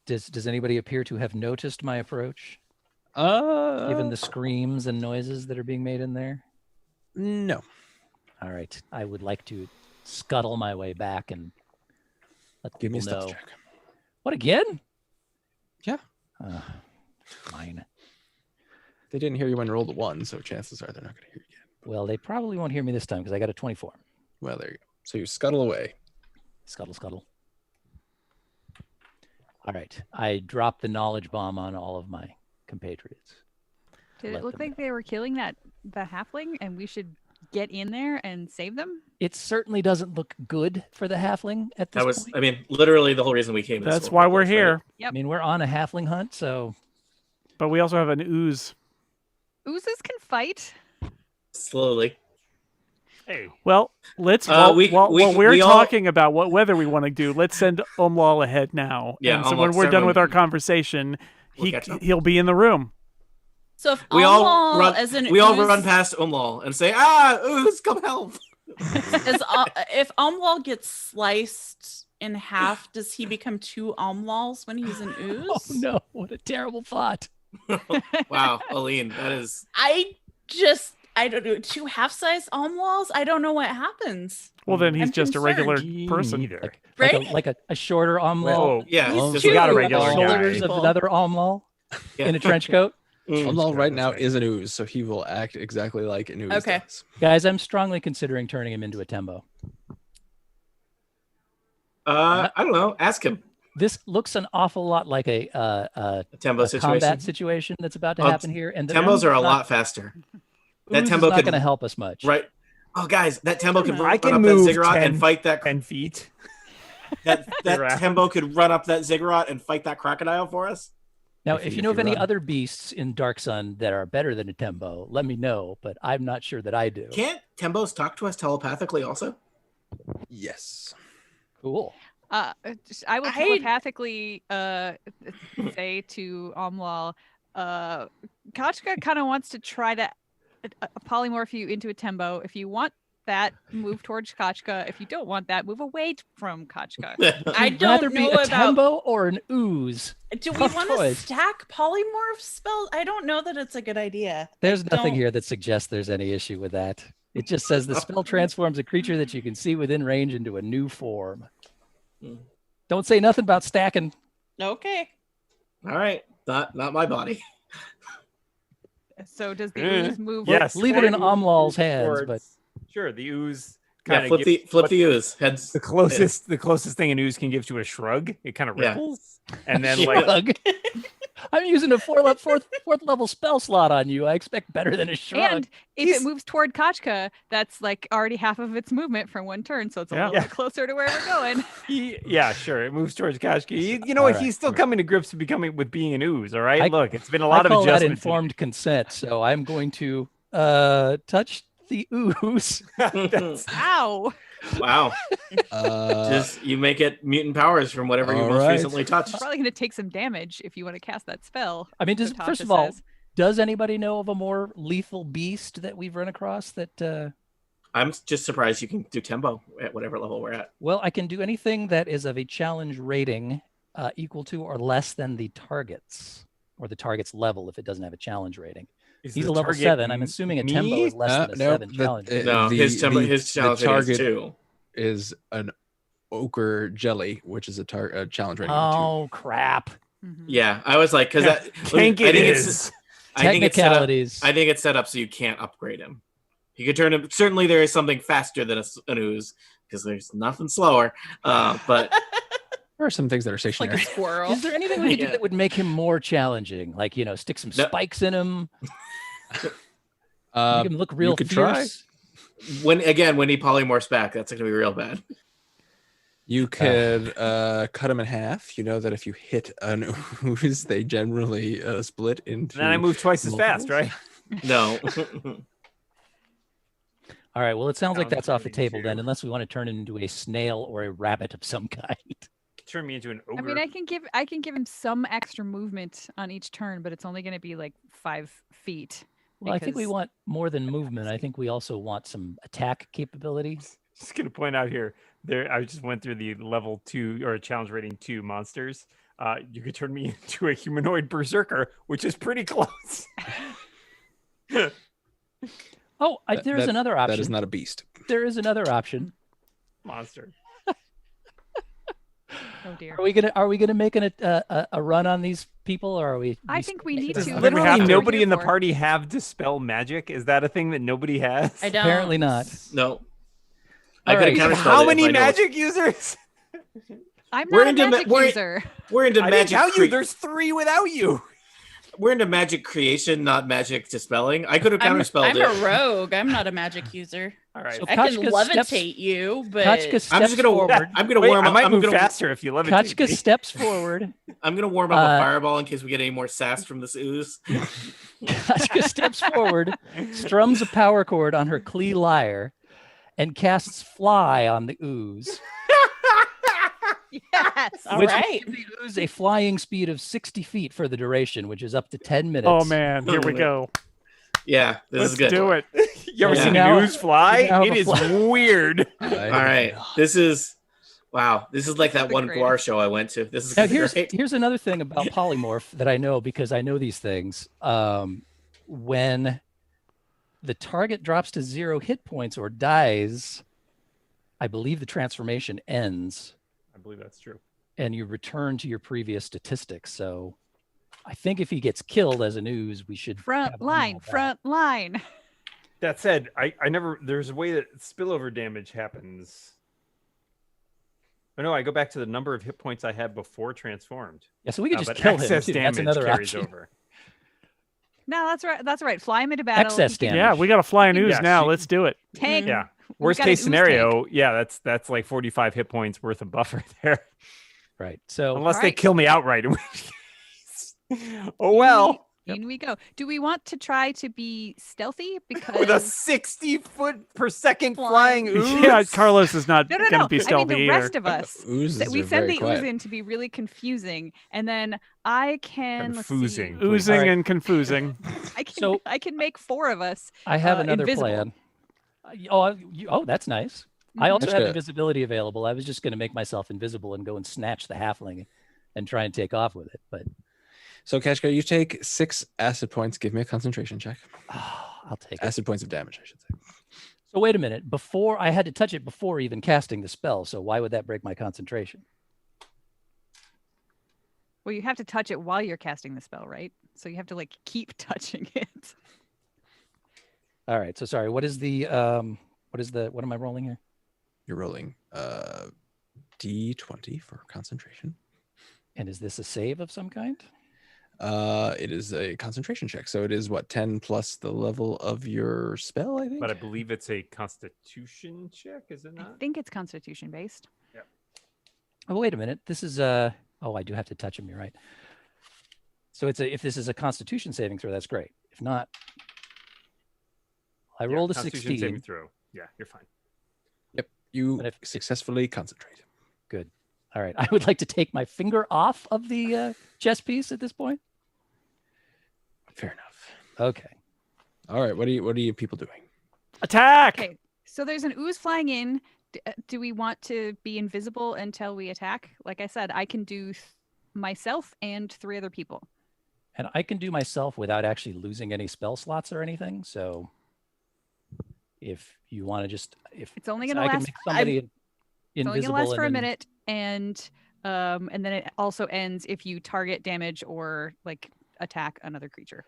Does anybody appear to have noticed my approach? Given the screams and noises that are being made in there? No. All right. I would like to scuttle my way back and let Give me a people stealth know. check. What, again? Yeah. Fine. They didn't hear you when you rolled a 1, so chances are they're not going to hear you again. Well, they probably won't hear me this time because I got a 24. Well, there you go. So you scuttle away. Scuttle, scuttle. All right. I dropped the knowledge bomb on all of my compatriots. Did it look like they were killing the halfling and we should get in there and save them? It certainly doesn't look good for the halfling at this point. I mean, literally the whole reason we came. That's why we're here. Right? Yep. I mean, we're on a halfling hunt, so. But we also have an ooze. Oozes can fight. Slowly. Hey. Well, let's while we're talking about what weather we want to do, let's send Omlal ahead now. Yeah, and so when we're done with our conversation, he'll be in the room. So if we all run past Umlal and say, ooze, come help. if Umlal gets sliced in half, does he become two Umlals when he's an ooze? Oh no, what a terrible thought. Wow, Aline, that is... I don't know, two half-size Umlals? I don't know what happens. Well, then he's just a regular person. Like a shorter Omlal. Oh, yeah, he's got a regular shoulders guy. of another Omlal in a trench coat. Omlal right now is an ooze, so he will act exactly like an ooze does. Guys, I'm strongly considering turning him into a Tembo. I don't know. Ask him. This looks an awful lot like a Tembo combat situation that's about to happen here. And Tembos are a lot faster. That Tembo is not going to help us much. Right. Oh, guys, that Tembo can run I can up move that ziggurat and fight that 10 feet. that Around. Tembo could run up that ziggurat and fight that crocodile for us? Now, If if you- you know if of you any run. other beasts in Dark Sun that are better than a Tembo, let me know, but I'm not sure that I do. Can't Tembos talk to us telepathically also? Yes. Cool. I will I- telepathically say to Omlal, Kachka kind of wants to try to polymorph you into a Tembo. If you want that, move towards Kachka. If you don't want that, move away from Kachka. I You'd rather don't be know a about. Tembo or an ooze. Do we Tough want to choice. stack polymorph spells? I don't know that it's a good idea. There's I nothing don't- here that suggests there's any issue with that. It just says the spell transforms a creature that you can see within range into a new form. Hmm. Don't say nothing about stacking. Okay. All right, not my body. So does the Eh, ooze move? Yes. Leave it in or- Omlal's or hands, it's- but sure, the ooze Yeah, kind flip of the ooze heads. the closest thing an ooze can give to a shrug. It kind of Yeah. ripples, and then Yeah. like shrug. I'm using a fourth level spell slot on you. I expect better than a shrug. And if He's- it moves toward Kachka, that's like already half of its movement from one turn, so it's a Yeah. little bit closer to where we're going. yeah, sure, it moves towards Kashki. You know what? All right. He's still coming to grips with being an ooze. All right, I- look, it's been a I lot of call that adjustment. informed consent, so I'm going to touch the ooze. That's- Ow! Wow, Uh, just you make it mutant powers from whatever you all most right. recently touched. It's probably going to take some damage if you want to cast that spell. I mean, so first Tasha of all, says. does anybody know of a more lethal beast that we've run across that I'm just surprised you can do Tembo at whatever level we're at. well, I can do anything that is of a challenge rating equal to or less than the target's or the target's level if it doesn't have a challenge rating. Is He's the a level target 7. I'm assuming a Tembo me? is less than a 7 challenge. No, his challenge rating is target 2. is an ochre jelly, which is a challenge rating. Oh crap. Mhm. Yeah, I was like, because that Tank I it think is. it's I think it's set up. Technicalities. I think it's set up so you can't upgrade him. You could turn him. Certainly, there is something faster than an ooze because there's nothing slower. But There are some things that are Like a stationary. squirrel. Is there anything we could do Yeah. that would make him more challenging? Like, stick some No. spikes in him, make him look real could try. fierce. when he polymorphs back, that's going to be real bad. You could cut them in half. You know that if you hit an ooze, they generally split into. And then I move twice as fast, multiples. right? No. All right. Well, it sounds like Sounds that's off the pretty table true. then, unless we want to turn it into a snail or a rabbit of some kind. Turn me into an ogre. I mean, I can give him some extra movement on each turn, but it's only going to be like 5 feet. Well, I think we because- want more than movement. I think we also want some attack capability. Just gonna point out here, I just went through the level 2 or challenge rating 2 monsters. You could turn me into a humanoid berserker, which is pretty close. Oh, there's another option. That is not a beast. There is another option. Monster. Oh dear. Are we gonna make a run on these people, or are we? I think we need Does to. I think we literally have to. nobody in the For. party have dispel magic? Is that a thing that nobody has? I don't. Apparently not. No. All I could right. have counterspelled How it if many I knew it. magic users? I'm We're not a into ma- magic we're- user. We're into I didn't magic. tell you. There's 3 without you. We're into magic creation, not magic dispelling. I could have counterspelled I'm it. a rogue. I'm not a magic user. All right. So I can Kachka levitate steps- you, but Kachka I'm steps just gonna. forward. I'm gonna Wait, warm I up. might I'm move gonna. faster if you levitate Kachka me. steps forward. I'm gonna warm up Uh, a fireball in case we get any more sass from this ooze. Kachka steps forward, strums a power chord on her Klee lyre, and casts Fly on the ooze, Yes. all which right. gives the ooze a flying speed of 60 feet for the duration, which is up to 10 minutes. Oh man, here we go. Yeah, this Let's is good. do it. You ever Yeah. seen Now- an ooze fly? now have It a is fly. weird. All right, this is wow. This is like that The one greatest. Guar show I went to. This is Now gonna be great. here's another thing about polymorph that I know because I know these things. When the target drops to 0 hit points or dies, I believe the transformation ends I believe that's true. and you return to your previous statistics. So I think if he gets killed as an ooze, we should Front have him line, all back. front line. That said, I never. There's a way that spillover damage happens. Oh no, I go back to the number of hit points I had before transformed. Yeah, so we could just But kill him. excess Too. That's damage another carries option. over. No, that's right. That's right. Fly him into battle. Excess He can damage. Yeah, we got to fly an ooze Yeah, now. she- Let's do it. Tank. Yeah. Worst got an case ooze scenario, yeah, that's like 45 hit points worth of buffer there. Right. So Unless All they right. kill me outright. In which case- oh well. In we go. Do we want to try to be stealthy? Because With a 60-foot-per-second Flying. flying ooze. Yeah, Carlos is not no, going to be I mean stealthy the either. rest of us. Oozes We are send very the quiet. ooze in to be really confusing, and then I can let's see, Confusing. Oozing Alright. and confusing. I can make 4 of us. I have another invisible. plan. Oh, that's nice. I Mhm. also have Keshka. invisibility available. I was just going to make myself invisible and go and snatch the halfling and try and take off with it. But So, Keshka, you take 6 acid points. Give me a concentration check. I'll take it. Acid points of damage, I should say. So wait a minute. Before I had to touch it before even casting the spell. So why would that break my concentration? Well, you have to touch it while you're casting the spell, right? So you have to like keep touching it. All right. So sorry. What am I rolling here? You're rolling D20 for concentration. And is this a save of some kind? It is a concentration check. So it is what, 10 plus the level of your spell, I think? But I believe it's a constitution check, is it I not? think it's constitution based. Oh, wait a minute. This is I do have to touch him. You're right. So if this is a constitution saving throw, that's great. If not, I rolled a Constitution 16. saving throw. Yeah, you're fine. Yep. You But if- successfully concentrate. Good. All right. I would like to take my finger off of the chess piece at this point. Fair enough. Okay. All right. What are you people doing? Attack! Okay, so there's an ooze flying in. Do we want to be invisible until we attack? Like I said, I can do myself and 3 other people. And I can do myself without actually losing any spell slots or anything. So if you want to just, It's only so going to I can last. make somebody It's only invisible going to last for a and then- minute, and then it also ends if you target, damage, or like attack another creature.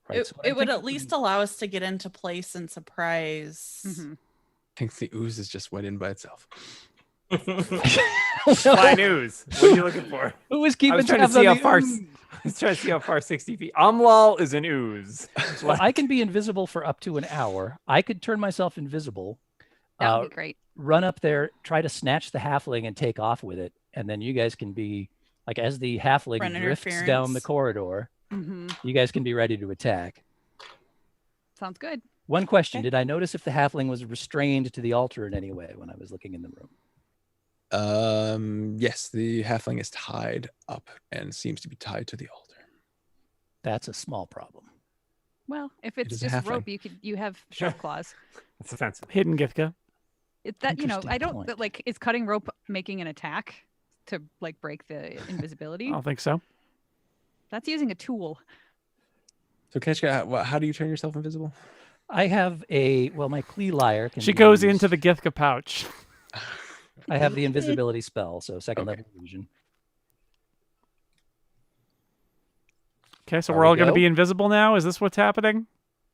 Right, It, so what I'm it would thinking at from- least allow us to get into place and surprise. Mhm. I think the ooze is just went in by itself. Flying ooze. What are you looking for? Who was I keeping was trying to tabs see on how the far. ooze? I was trying to see how far 60 feet. Umlal is an ooze. Well, I can be invisible for up to an hour. I could turn myself invisible, That would be great. run up there, try to snatch the halfling and take off with it. And then you guys can be like, as the halfling Run drifts down interference. the corridor, Hmm. you guys can be ready to attack. Sounds good. One question. Okay. Did I notice if the halfling was restrained to the altar in any way when I was looking in the room? Yes, the halfling is tied up and seems to be tied to the altar. That's a small problem. Well, if It it's is a just halfling. rope, you have sharp claws. That's offensive. Hidden Githka. It's that Interesting I don't point. that, like is cutting rope making an attack to like break the invisibility. I don't think so. That's using a tool. So, Keshka, how do you turn yourself invisible? I have my Klee lyre can She be goes used. into the Githka pouch. I have the invisibility spell, so second level illusion. Okay, so There we're we all going to go. be invisible now? Is this what's happening?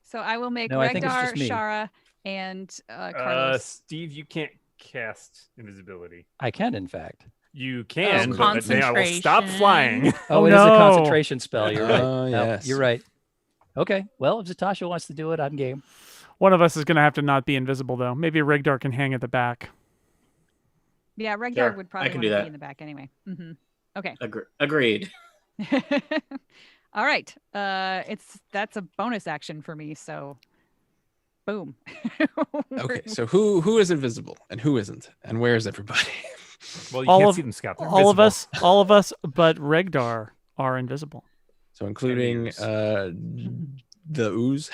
So I will make No, I think it's Regdar, just me. Shara, and Carlos. Steve, you can't cast invisibility. I can, in fact. You can, Oh, but then I will stop concentration. flying. Oh, Oh, it is a no. concentration spell. You're right. Oh, No, yes. you're right. Okay. Well, if Zatasha wants to do it, I'm game. One of us is going to have to not be invisible, though. Maybe Rigdar can hang at the back. Yeah, Regdar Sure, would I probably can want do to that. be in the back anyway. Hmm. Okay. Agreed. All right. That's a bonus action for me. So, boom. Okay, so who is invisible and who isn't, and where is everybody? Well, you All can't of- see them, Scott. They're all invisible. of us, but Regdar are invisible. So, including ooze. the ooze.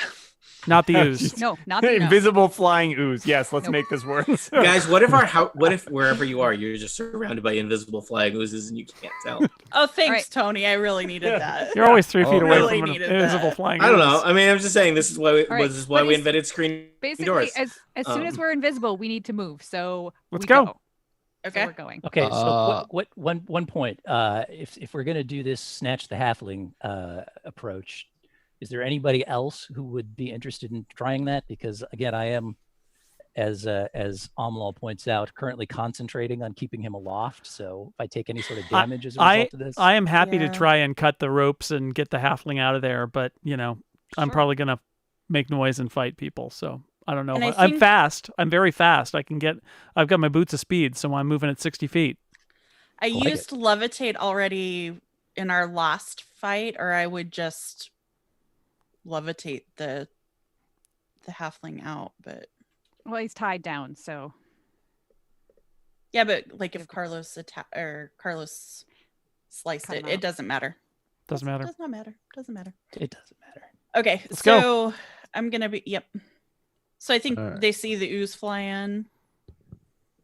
Not the ooze. No, not the Invisible flying ooze. Yes, let's Nope. make this work. Guys, what if wherever you are, you're just surrounded by invisible flying oozes and you can't tell? Oh, thanks, right. Tony. I really needed that. You're always 3 Oh, feet away really from an needed invisible that. flying I don't ooze. know. I mean, I'm just saying this is why right, this is why but we it's- invented screen Basically, doors. as soon as we're invisible, we need to move. So Let's we go. So Okay. we're going. Okay. Uh, So one point. If we're gonna do this snatch the halfling approach, is there anybody else who would be interested in trying that? Because again, I am, as Amlal points out, currently concentrating on keeping him aloft. So if I take any sort of damage as a result of this, I am happy to Yeah. try and cut the ropes and get the halfling out of there, but I'm Sure. probably going to make noise and fight people. So I don't know. And I I'm think- fast. I'm very fast. I've got my boots of speed, so I'm moving at 60 feet. I like used levitate already in our last fight, or I would just levitate the halfling out. But Well, he's tied down, so yeah, but like if Carlos Carlos sliced Cut him it out. doesn't matter. Doesn't matter. Does not matter. Doesn't matter. It doesn't matter. Okay, Let's so I'm gonna be So I think All right. they see the ooze fly in.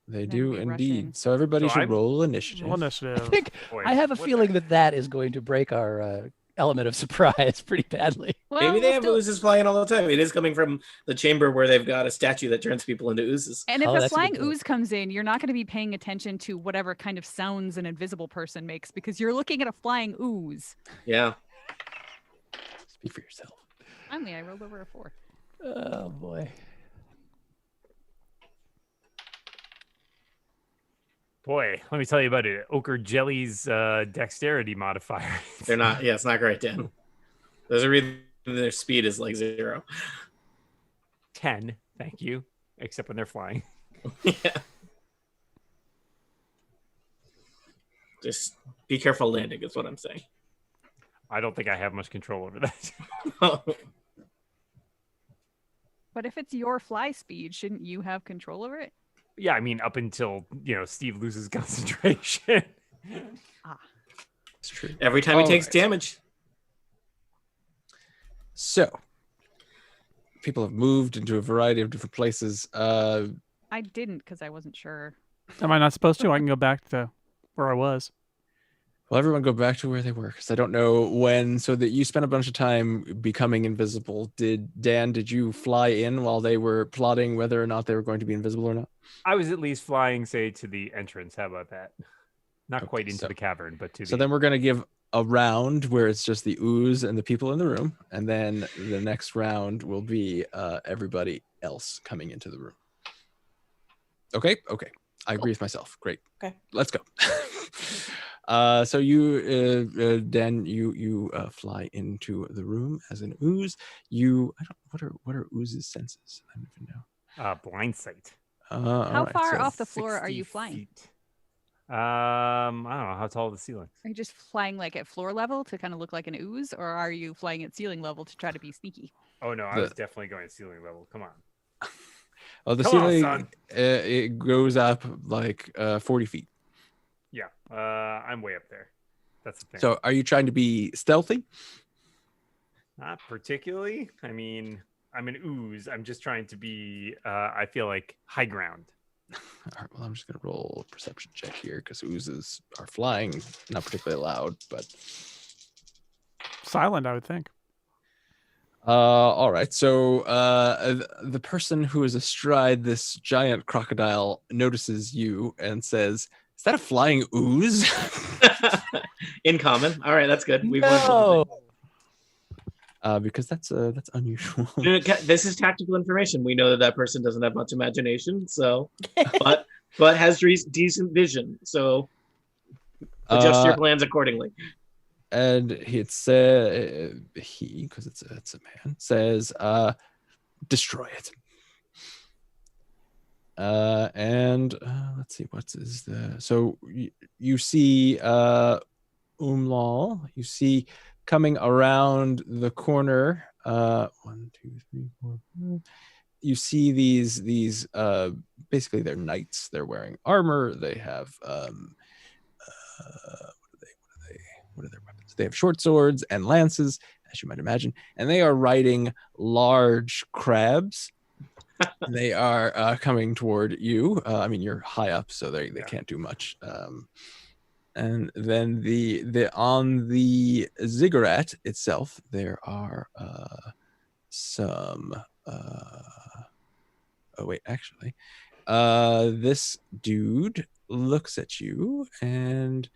They Then do we rush indeed. in. So everybody So should I'm- roll initiative. Roll initiative. I think Boy, I have a what feeling the- that is going to break our element of surprise pretty badly. well, Maybe they we'll have still- oozes flying all the time. It is coming from the chamber where they've got a statue that turns people into oozes. And if Oh, a that's a good flying point. ooze comes in, you're not going to be paying attention to whatever kind of sounds an invisible person makes because you're looking at a flying ooze. Yeah. Speak for yourself. Finally, I rolled over a 4. Oh boy. Boy, let me tell you about it. Ochre Jelly's dexterity modifier. They're not. Yeah, it's not great, Dan. There's a reason their speed is like 0. 10, thank you. Except when they're flying. Yeah. Just be careful landing, is what I'm saying. I don't think I have much control over that. But if it's your fly speed, shouldn't you have control over it? Yeah, I mean, up until, Steve loses concentration. It's true. Every time he All takes right. damage. So people have moved into a variety of different places. I didn't because I wasn't sure. Am I not supposed to? I can go back to where I was. Well, everyone go back to where they were because I don't know when. So that you spent a bunch of time becoming invisible. Did you fly in while they were plotting whether or not they were going to be invisible or not? I was at least flying, say, to the entrance. How about that? Not Okay, quite into so- the cavern, but to So the... then we're going to give a round where it's just the ooze and the people in the room, and then the next round will be everybody else coming into the room. Okay. I agree with myself. Great. Okay. Let's go. So you, Dan, you fly into the room as an ooze. What are ooze's senses? I don't even know. blind sight. How far so off the floor are 60 you flying? feet. I don't know. How tall is the ceiling? Are you just flying like at floor level to kind of look like an ooze, or are you flying at ceiling level to try to be sneaky? Oh, no. I The- was definitely going at ceiling level. Come on. Oh, the Come on, ceiling son. it goes up like 40 feet. Yeah. I'm way up there. That's the thing. So are you trying to be stealthy? Not particularly. I mean, I'm an ooze. I'm just trying to be, I feel like, high ground. All right, well, I'm just going to roll a perception check here because oozes are flying, not particularly loud, but Silent, I would think. all right. So the person who is astride this giant crocodile notices you and says, "Is that a flying ooze?" In common. All right, that's good. We've learned No. something. Because that's unusual. This is tactical information. We know that person doesn't have much imagination, so but has decent vision. So adjust your plans accordingly. And because it's a man, says, "Destroy it." And let's see, so you see Umlal, you see coming around the corner, 1, 2, 3, 4, 5. You see these basically they're knights. They're wearing armor. They have what are their weapons? They have short swords and lances, as you might imagine, and they are riding large crabs. They are coming toward you. I mean, you're high up, so they can't do much. And then the on the ziggurat itself, there are some. Oh wait, actually, this dude looks at you and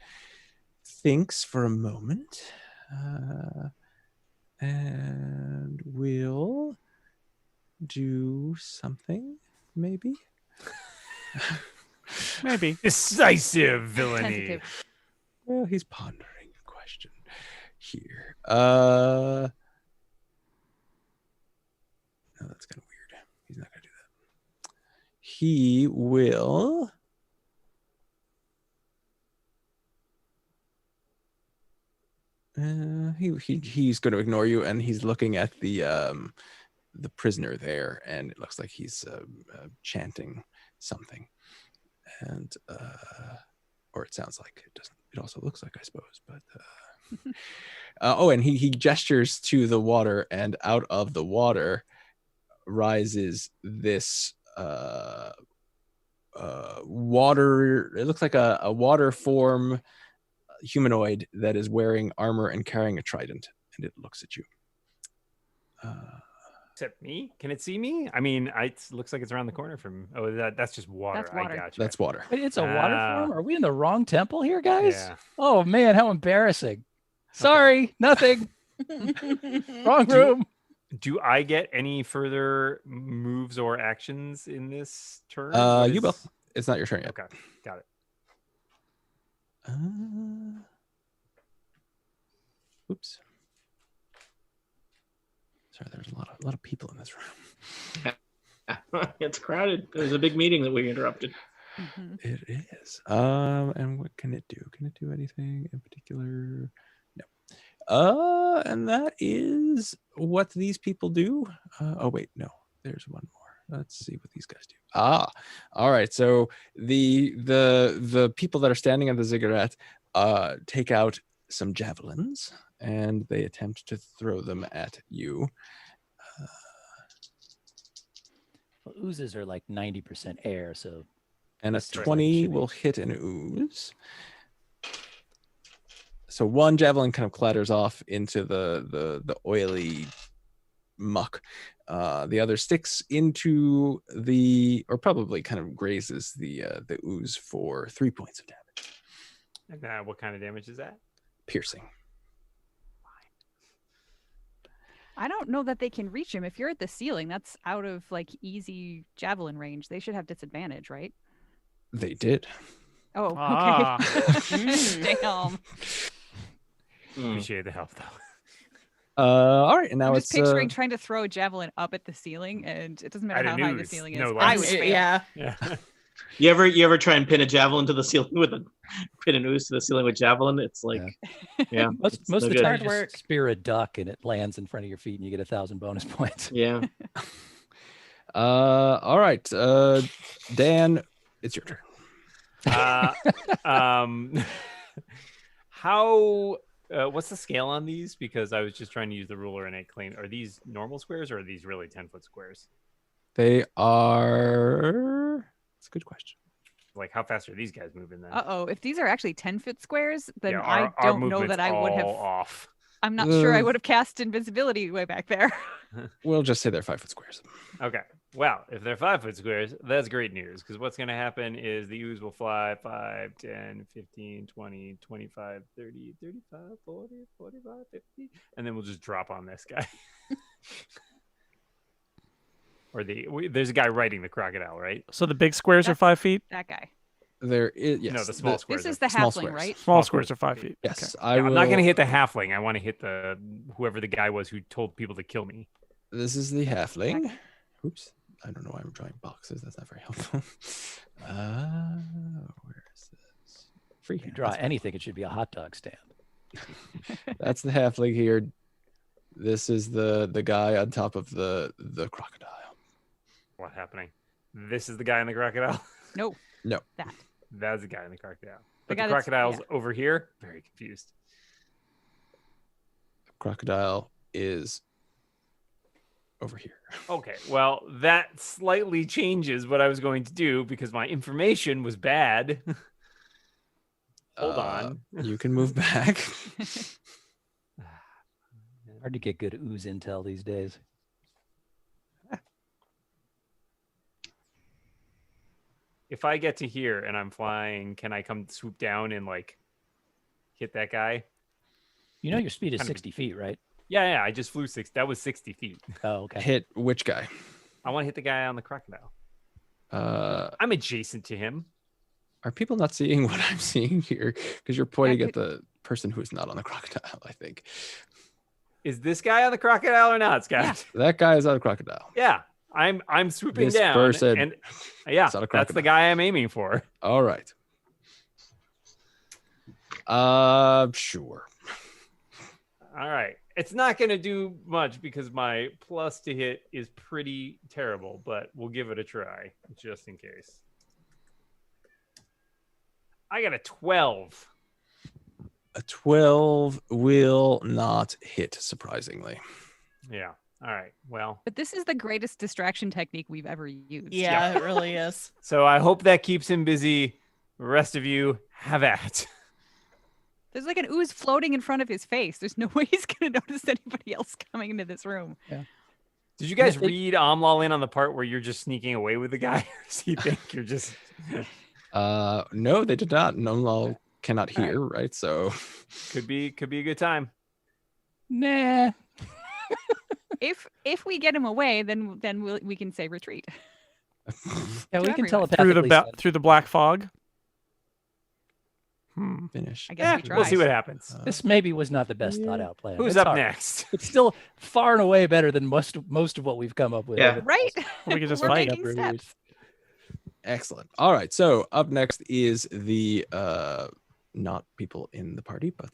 thinks for a moment, and will do something, maybe. Maybe. Decisive villainy. Tentative. Well, he's pondering a question here. No, that's kind of weird. He's not gonna he will. He's going to ignore you, and he's looking at the prisoner there, and it looks like he's chanting something, and or it sounds like it doesn't. It also looks like, I suppose, but and he gestures to the water, and out of the water rises this water. It looks like a water form humanoid that is wearing armor and carrying a trident, and it looks at you. Except me? Can it see me? I mean, it looks like it's around the corner from. Oh, that's just water. That's water. I gotcha. That's water. Wait, it's a water Ah. form? Are we in the wrong temple here, guys? Yeah. Oh man, how embarrassing. Sorry, nothing. Wrong room. Do I get any further moves or actions in this turn? You will. It's not your turn yet. Okay, got it. Oops. Sorry, there's a lot of people in this room. It's crowded. There's a big meeting that we interrupted. Mhm. It is. And what can it do? Can it do anything in particular? No. And that is what these people do. Oh wait, no. There's one more. Let's see what these guys do. All right. So the people that are standing at the ziggurat take out some javelins, and they attempt to throw them at you. Well, oozes are like 90% air, so And a This is 20 shitty. will hit an ooze. So one javelin kind of clatters off into the oily muck. The other sticks into or probably kind of grazes the ooze for 3 points of damage. And what kind of damage is that? Piercing. I don't know that they can reach him. If you're at the ceiling, that's out of like easy javelin range. They should have disadvantage, right? They did. Oh, okay. Ah. Damn. Appreciate the help though. All right, and now I'm it's just picturing trying to throw a javelin up at the ceiling, and it doesn't matter At how a high the noose. ceiling is. No I less. would fail. Yeah. Yeah. You ever try and pin a javelin to the ceiling with a pin an ooze to the ceiling with javelin? It's like, yeah, most it's of no the good. time Hard you work. just spear a duck and it lands in front of your feet and you get 1,000 bonus points. Yeah. all right. Dan, it's your turn. How? What's the scale on these? Because I was just trying to use the ruler and it claimed. Are these normal squares or are these really 10-foot squares? They are. That's a good question. Like, how fast are these guys moving then? Uh-oh. If these are actually 10-foot squares, then Yeah, I our don't know movement's that I would have. all off. I'm not sure I would have cast invisibility way back there. We'll just say they're 5 foot squares. Okay. Well, if they're 5-foot squares, that's great news because what's going to happen is the ooze will fly 5, 10, 15, 20, 25, 30, 35, 40, 45, 50, and then we'll just drop on this guy. Or there's a guy riding the crocodile, right? So the big squares are That's- 5 feet. That guy. There is yes. No, the small squares. This is are- the small halfling, squares. right? Small squares are 5 feet. Yes, Okay. I Yeah, will. I'm not going to hit the halfling. I want to hit the whoever the guy was who told people to kill me. This is the halfling. Oops. I don't know why I'm drawing boxes. That's not very helpful. Where is this? Free If you hand. draw That's anything, it should be a hot dog stand. That's the halfling here. This is the guy on top of the crocodile. What's happening? This is the guy in the crocodile. No. No. That. That's the guy in the crocodile. But guy the that's- crocodile's yeah. over here. Very confused. Crocodile is over here. Okay, well, that slightly changes what I was going to do because my information was bad. Hold on. You can move back. Hard to get good ooze intel these days. If I get to here and I'm flying, can I come swoop down and like hit that guy? You know your speed is Kind of 60 feet, right? Yeah, I just flew 6. That was 60 feet. Oh, okay. Hit which guy? I want to hit the guy on the crocodile. I'm adjacent to him. Are people not seeing what I'm seeing here? Because you're pointing at the person who is not on the crocodile, I think. Is this guy on the crocodile or not, Scott? Yeah. That guy is on a crocodile. Yeah. I'm swooping This down, person. and yeah, It's not a that's the crocodile. guy I'm aiming for. All right. Sure. All right. It's not going to do much because my plus to hit is pretty terrible, but we'll give it a try just in case. I got a 12. A 12 will not hit, surprisingly. Yeah. All right. Well, But this is the greatest distraction technique we've ever used. Yeah, it really is. so I hope that keeps him busy. The rest of you have at it. There's like an ooze floating in front of his face. There's no way he's going to notice anybody else coming into this room. Did you guys read Amlal in on the part where you're just sneaking away with the guy? Or does he think you're just... No, they did not. Nomlal cannot hear, right? So could be a good time. Nah. If we get him away, then we can say retreat. Yeah, we can everyone. telepathically Through the black fog. finish. I guess we We'll try. see what happens. This maybe was not the best thought out plan. Who's It's up all right. next? It's still far and away better than most of what we've come up with. Yeah. Right? We could just We're fight. making steps. Excellent. All right. So up next is the not people in the party, but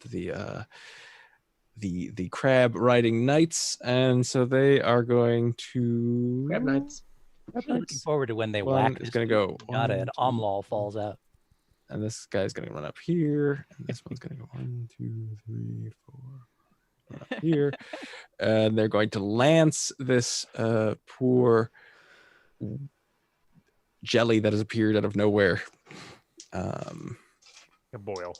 the crab riding knights, and so they are going to Grab knights. I'm looking forward to when they One whack. is going to go Got it. one, Amlal falls out. and this guy's going to run up here, and this one's going to go 1, 2, 3, 4, run up here, and they're going to lance this poor jelly that has appeared out of nowhere, A boil.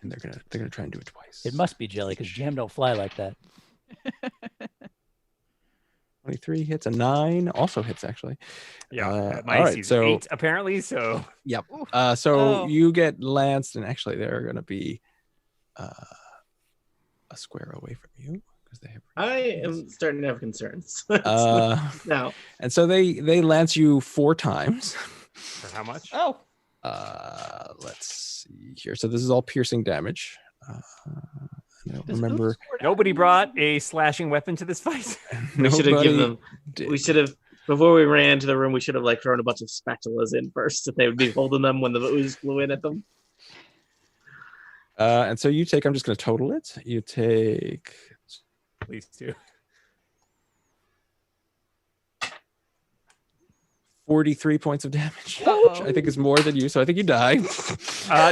and they're gonna try and do it twice. It must be jelly because jam don't fly like that. 23 hits, a 9 also hits actually. Yeah. My all AC right, is so 8 apparently. So so Oh. you get lanced, and actually they're gonna be a square away from you because they have. I am starting to have concerns. Now, And so they lance you 4 times. for how much? Oh, Let's see here. So this is all piercing damage. I don't remember. Nobody brought a slashing weapon to this fight. we should have given them. did. We should have before we ran into the room. We should have thrown a bunch of spatulas in first, if they would be holding them when the ooze flew in at them. And so you take. I'm just going to total it. You take Please do. 43 points of damage, Uh-oh. which I think is more than you. So I think you die.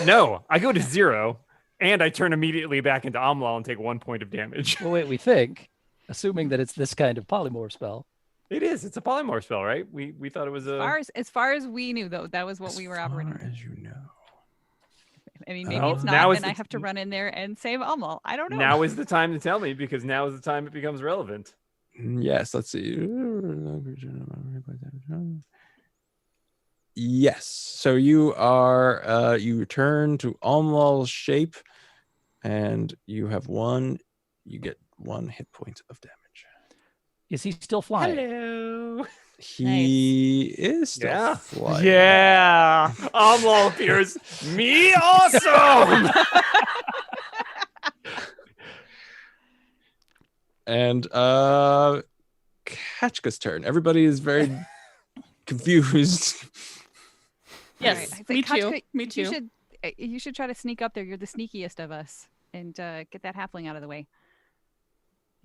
No, I go to 0, and I turn immediately back into Amlal and take 1 point of damage. Well, wait, we think, assuming that it's this kind of polymorph spell. It is. It's a polymorph spell, right? We thought it was a. As far as we knew, though, that was what we were operating. As far as you know. I mean, maybe Well, it's now not, is and I the- have to run in there and save Amal. I don't know. Now is the time to tell me, because now is the time it becomes relevant. Yes, let's see. Yes. So you are you return to Almal's shape, and you have you get 1 hit point of damage. Is he still flying? Hello. He is still Yeah. flying. Yeah. Amlal appears. Me awesome. And Kachka's turn. Everybody is very confused. yes, Alright, I'd say, me too. Kachka, Me too. You should try to sneak up there. You're the sneakiest of us, and get that halfling out of the way.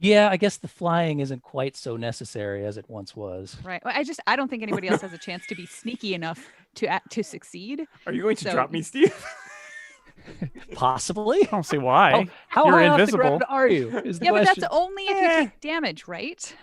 Yeah, I guess the flying isn't quite so necessary as it once was. Right. Well, I don't think anybody else has a chance to be sneaky enough to succeed. Are you going to So- drop me, Steve? Possibly. I don't see why. How You're high off the invisible. ground are you? Is the Yeah, but question. that's only if you take damage, right?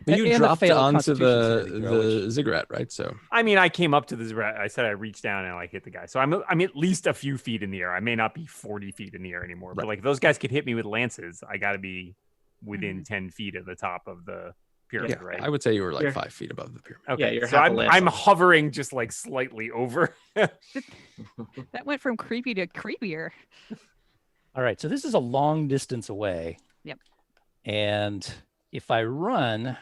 But you And a dropped failed onto the Constitution saving throw, ziggurat, right? So I mean, I came up to the ziggurat. I said I reached down and hit the guy. So I'm at least a few feet in the air. I may not be 40 feet in the air anymore. But Right. like, if those guys could hit me with lances, I got to be within 10 feet of the top of the pyramid, yeah, right? I would say you were like You're- 5 feet above the pyramid. Okay, Yeah, you're so half a I'm lance off. hovering just like slightly over. That went from creepy to creepier. All right, so this is a long distance away. Yep. And if I run,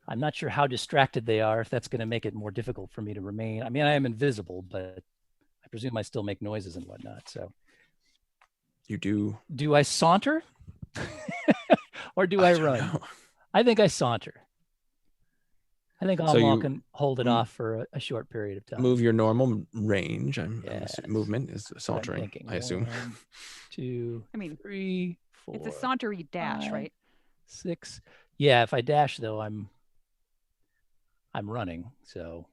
I'm not sure how distracted they are, if that's going to make it more difficult for me to remain. I mean, I am invisible, but I presume I still make noises and whatnot. So You do. do I saunter or do I don't run? know. I think I saunter. I think So Almal you can hold it m- off for a short period of time. Move your normal range. Yes. Movement is That's what I'm sauntering, thinking. I assume. 1, 2, I mean, 3, 4. it's a sauntery dash, 5, right? 6. Yeah, if I dash though, I'm running. So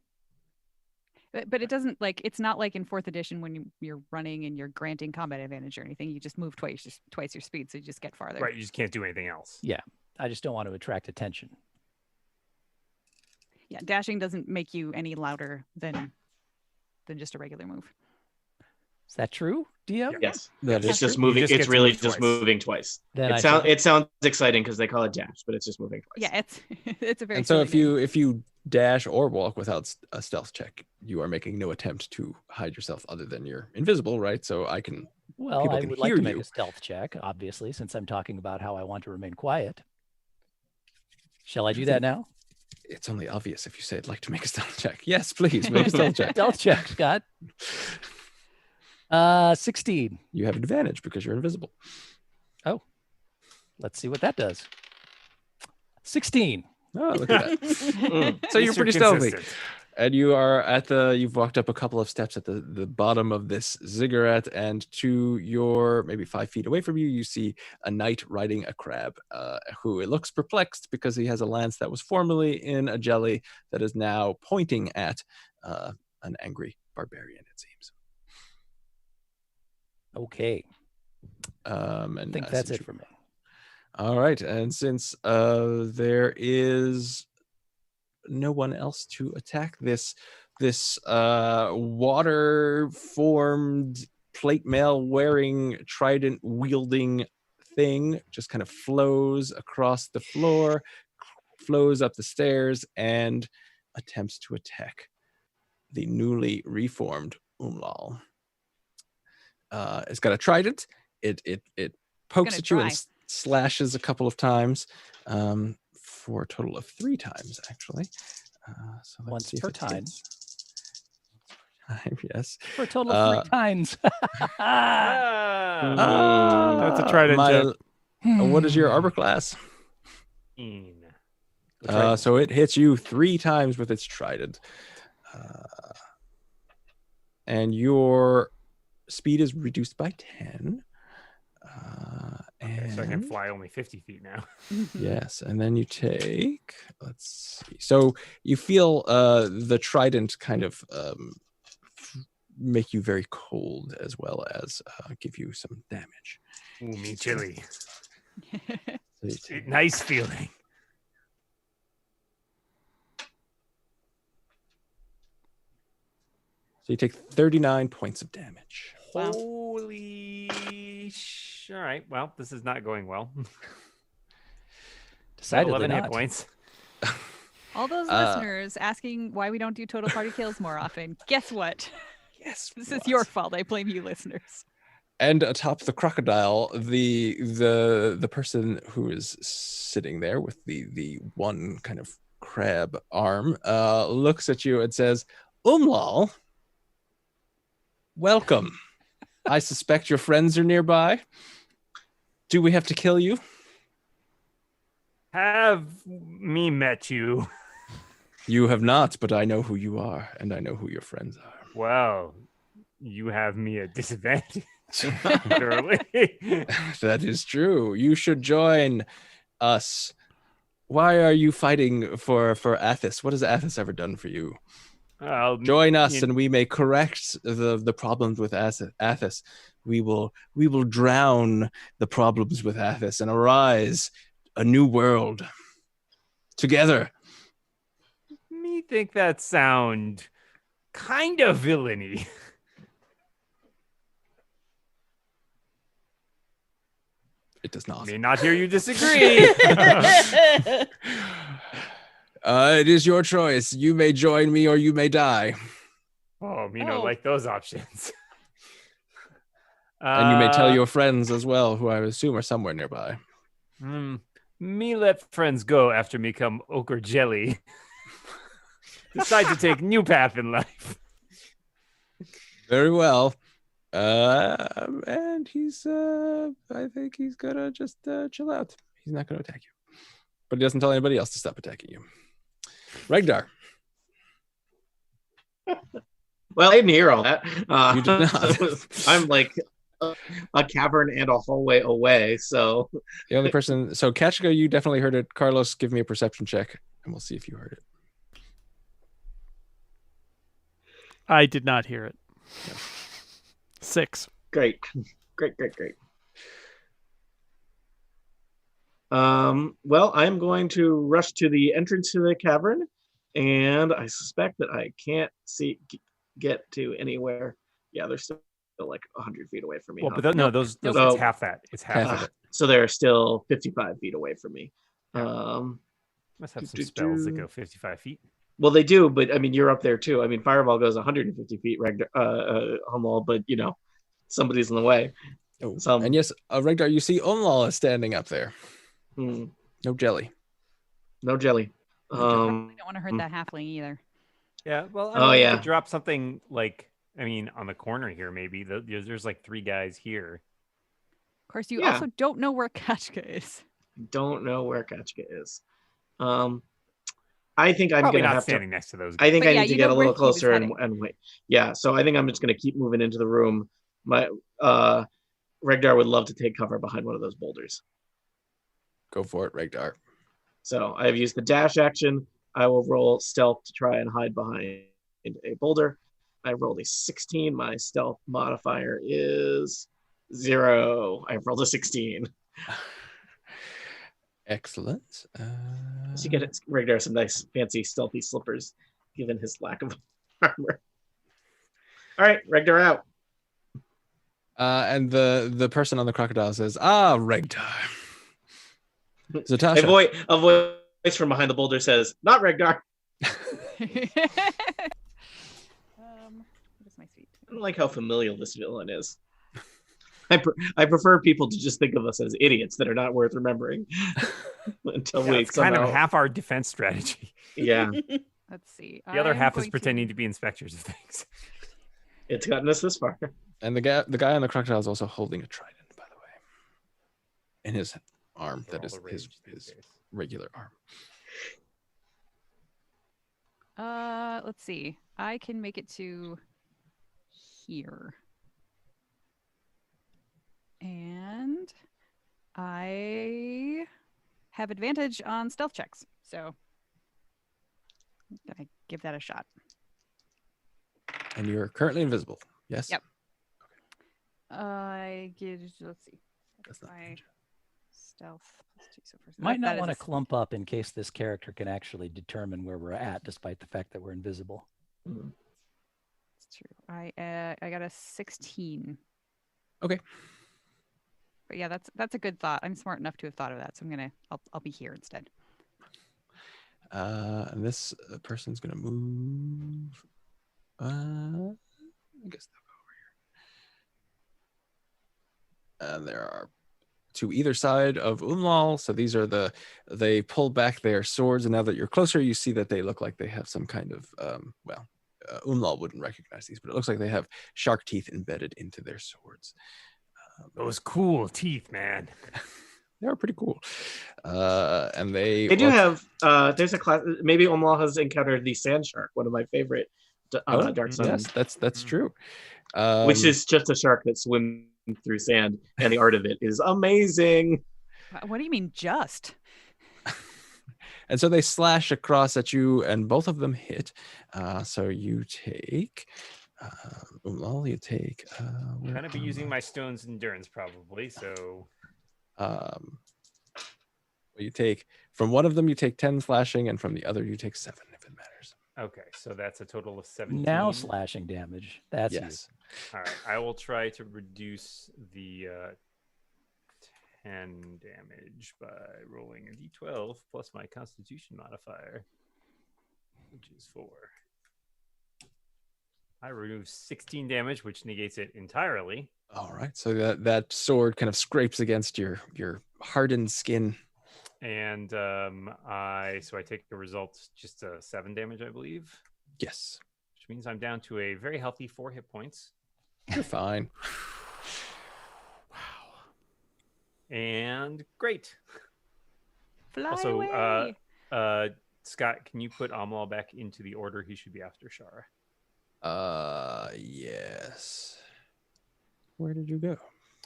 But it doesn't like it's not like in fourth edition when you're running and you're granting combat advantage or anything. You just move twice your speed, so you just get farther. Right, you just can't do anything else. yeah, I just don't want to attract attention. Yeah, dashing doesn't make you any louder than just a regular move. Is that true, DM? Yeah. Yes. That It's is just true. moving. You just get It's to really move just twice. moving twice. Then I It sounds exciting because they call it dash, but it's just moving twice. Yeah, it's a very. And so silly if you dash or walk without a stealth check, you are making no attempt to hide yourself other than you're invisible, right? So I can. Well, People I can would like hear to make you. a stealth check, obviously, since I'm talking about how I want to remain quiet. Shall I do that now? It's only obvious if you say I'd like to make a stealth check. Yes, please make a stealth check. Stealth check, Scott. 16. You have advantage because you're invisible. Let's see what that does. 16. Oh, look at that. So you're Mr. pretty stealthy. Consistent. And you are you've walked up a couple of steps at the bottom of this ziggurat, and to your maybe 5 feet away from you, you see a knight riding a crab, who it looks perplexed because he has a lance that was formerly in a jelly that is now pointing at an angry barbarian, it seems. Okay. And I think that's since it for me. All right, and since there is no one else to attack this water formed plate mail wearing trident wielding thing, just kind of flows across the floor, flows up the stairs, and attempts to attack the newly reformed Umlal. It's got a trident. It pokes gonna at you and try. slashes a couple of times, for a total of 3 times actually. So let's Once see if per it time. hits. Time, yes. For a total of 3 times. That's a trident joke. What is your armor class? So it hits you 3 times with its trident, and your speed is reduced by 10. So I can And fly only 50 feet now. yes, and then you take, let's see. So you feel the trident kind of make you very cold, as well as give you some damage. Ooh, me chilly. So you take- Nice feeling. So you take 39 points of damage. Wow. Holy all right. Well, this is not going well. Decidedly 11 hit not. points. All those listeners asking why we don't do total party kills more often. Guess what? Yes. This is your fault. I blame you, listeners. And atop the crocodile, the person who is sitting there with the one kind of crab arm looks at you and says, Umlal, welcome. I suspect your friends are nearby. Do we have to kill you? Have me met you? You have not, but I know who you are, and I know who your friends are. Well, you have me at disadvantage. Surely. That is true. You should join us. Why are you fighting for Athos? What has Athos ever done for you? Join us, and we may correct the problems with Athos. We will drown the problems with Athos and arise a new world together. Me think that sound kind of villainy. It does not. May not hear you disagree. It is your choice. You may join me or you may die. Oh, me don't like those options. And you may tell your friends as well, who I assume are somewhere nearby. Me let friends go after me come ochre jelly. Decide to take new path in life. Very well. And he's I think he's gonna just chill out. He's not gonna attack you. but he doesn't tell anybody else to stop attacking you. Regdar. Well, I didn't hear all that. You did not. I'm like a cavern and a hallway away, so The only person. So, Kachiko, you definitely heard it. Carlos, give me a perception check, and we'll see if you heard it. I did not hear it. 6. great. Well, I'm going to rush to the entrance to the cavern, and I suspect that I can't get to anywhere. Yeah, they're still like 100 feet away from me. Well, huh? but no, those Nope. it's half that. It's half Half that. of it. So they're still 55 feet away from me. Must have some spells that go 55 feet. Well, they do, but I mean, you're up there too. I mean, Fireball goes 150 feet, Hummel, but you know, somebody's in the way. Oh, Some- and yes, Regdar, you see Umlal is standing up there. Hmm, No jelly. no jelly. I don't want to hurt that halfling either. Yeah, well, I Oh, mean, you yeah. could drop something like, I mean, on the corner here, maybe. There's like 3 guys here. Of course, you Yeah. also don't know where Kachka is. Don't know where Kachka is. I think I'm Probably gonna not have to. standing next to those I guys. think But I yeah, need to you get know a where little he was closer and heading. wait. Yeah, so I think I'm just gonna keep moving into the room. My Regdar would love to take cover behind one of those boulders. Go for it, Regdar. So I have used the dash action. I will roll stealth to try and hide behind a boulder. I rolled a 16. My stealth modifier is 0. I've rolled a 16. Excellent. So you get Regdar some nice fancy stealthy slippers, given his lack of armor. All right, Regdar out. And the person on the crocodile says, Regdar. Zatasha. A voice from behind the boulder says, "Not Regdar." What is my speed? I don't like how familial this villain is. I prefer people to just think of us as idiots that are not worth remembering until Yeah, we it's kind of somehow. half our defense strategy. Yeah, Let's see. The other I'm half is going pretending to be inspectors of things. it's gotten us this far. And the guy on the crocodile is also holding a trident, by the way, in his arm. For That all is the rage his these days. regular arm. Let's see. I can make it to here. And I have advantage on stealth checks. So I'm gonna give that a shot. And you're currently invisible. Yes? Yep. I get, let's see. That's not my danger. stealth plus 2. So first, Might that not is want a to clump up in case this character can actually determine where we're at, despite the fact that we're invisible. It's true. I got a 16. Okay. But yeah, that's a good thought. I'm smart enough to have thought of that, so I'll be here instead. And this person's gonna move. I guess they'll go over here. And there are to either side of Umlal. So these are they pull back their swords, and now that you're closer, you see that they look like they have some kind of Umlal wouldn't recognize these, but it looks like they have shark teeth embedded into their swords. Those cool teeth, man. They are pretty cool. And they They do have. There's a class. Maybe Omlal has encountered the sand shark, one of my favorite Dark Sun, Yes, that's true. which is just a shark that swims through sand, and the art of it is amazing. What do you mean just? And so they slash across at you, and both of them hit. So you take, Umlal, you take. I'm gonna be using my stone's endurance probably. So you take from one of them, you take 10 slashing, and from the other, you take 7, if it matters. okay, so that's a total of 17. Now slashing damage. That's Yes. All right, I will try to reduce the 10 damage by rolling a d12 plus my Constitution modifier, which is 4. I remove 16 damage, which negates it entirely. All right. So that sword kind of scrapes against your hardened skin. And I take the result just 7 damage, I believe, Yes. which means I'm down to a very healthy 4 hit points. You're fine. And great. Fly Also, away. Scott, can you put Amlal back into the order he should be after Shara? Yes. Where did you go?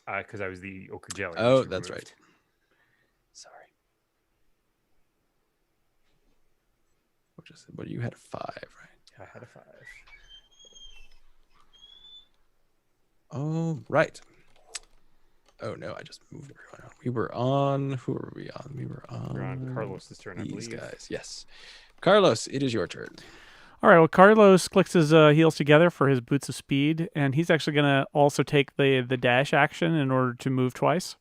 Because I was the ochre jelly. Oh, which you that's removed. right. Sorry. But you had a 5, right? I had a 5. Oh, right. Oh no, I just moved everyone on. We were on. Who were we on? We were on. We're on Carlos's turn, I These believe. guys. Yes. Carlos, it is your turn. All right. Well, Carlos clicks his heels together for his boots of speed, and he's actually going to also take the dash action in order to move twice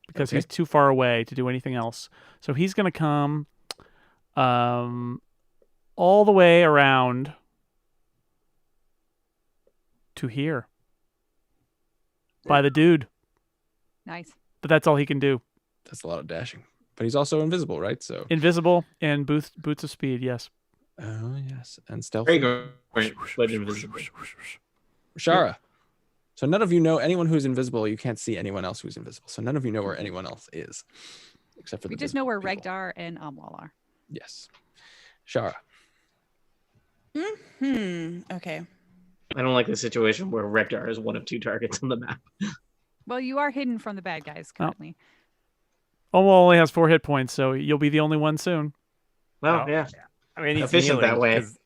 because Okay. he's too far away to do anything else. So he's going to come all the way around to here by the dude. Nice. But that's all he can do. That's a lot of dashing. But he's also invisible, right? So. Invisible and boots of speed. Yes. Oh yes, and stealth. There you go. Right, but invisible. Shara. So none of you know anyone who's invisible. You can't see anyone else who's invisible. So none of you know where anyone else is, except for We the just know where visible people. Regdar and Amlal are. Yes. Shara. Okay. I don't like the situation where Rekdar is one of 2 targets on the map. Well, you are hidden from the bad guys currently. Omwal only has 4 hit points, so you'll be the only one soon. Well, Oh, yeah. I mean, he's Efficient that healing, way. 'cause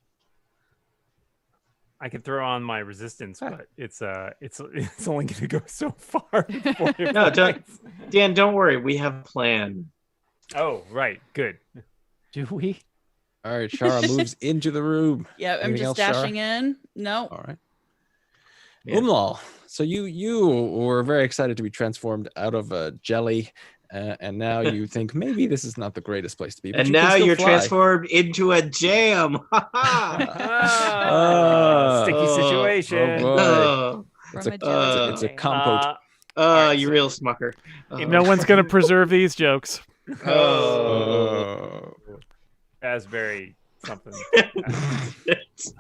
I can throw on my resistance, but it's only going to go so far. before it No, breaks. Dan, don't worry. We have a plan. Oh, right. Good. Do we? All right, Shara moves into the room. Yeah, I'm Anything just else, Shara? dashing in. No. All right. Yeah. Umlal. So you were very excited to be transformed out of a jelly, and now you think maybe this is not the greatest place to be. But And you can now still you're fly. transformed into a jam. Ha ha. Sticky Oh, situation. Oh boy. Oh, It's From a, a jelly to it's a jam. compote. Alright, you so- real smucker. No one's going to preserve these jokes. Oh. Raspberry something.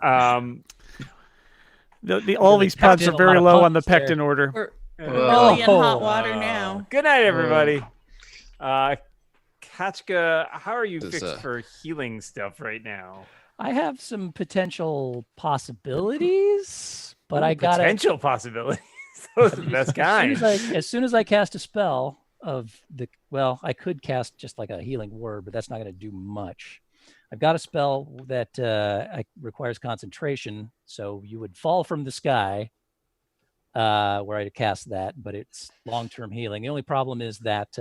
All Really these pods did are a very lot of low on the puns there. pectin order. We're Oh. really in hot water now. Good night, everybody. Kachka, how are you Does, fixed for healing stuff right now? I have some potential possibilities, but Ooh, I got potential possibilities. Those are the best kind. As soon as I cast a spell I could cast just like a healing word, but that's not going to do much. I've got a spell that requires concentration, so you would fall from the sky where I cast that, but it's long-term healing. The only problem is that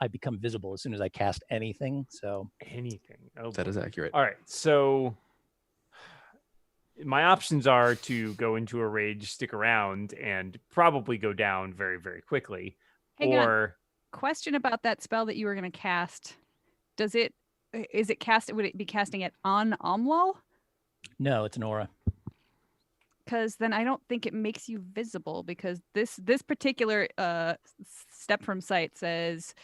I become visible as soon as I cast anything. So Anything. Oh, That is accurate. all right. So my options are to go into a rage, stick around, and probably go down very, very quickly. Hang on. or Question about that spell that you were going to cast. Would it be casting it on Amlal? no, it's an aura. Because then I don't think it makes you visible, because this particular step from sight says,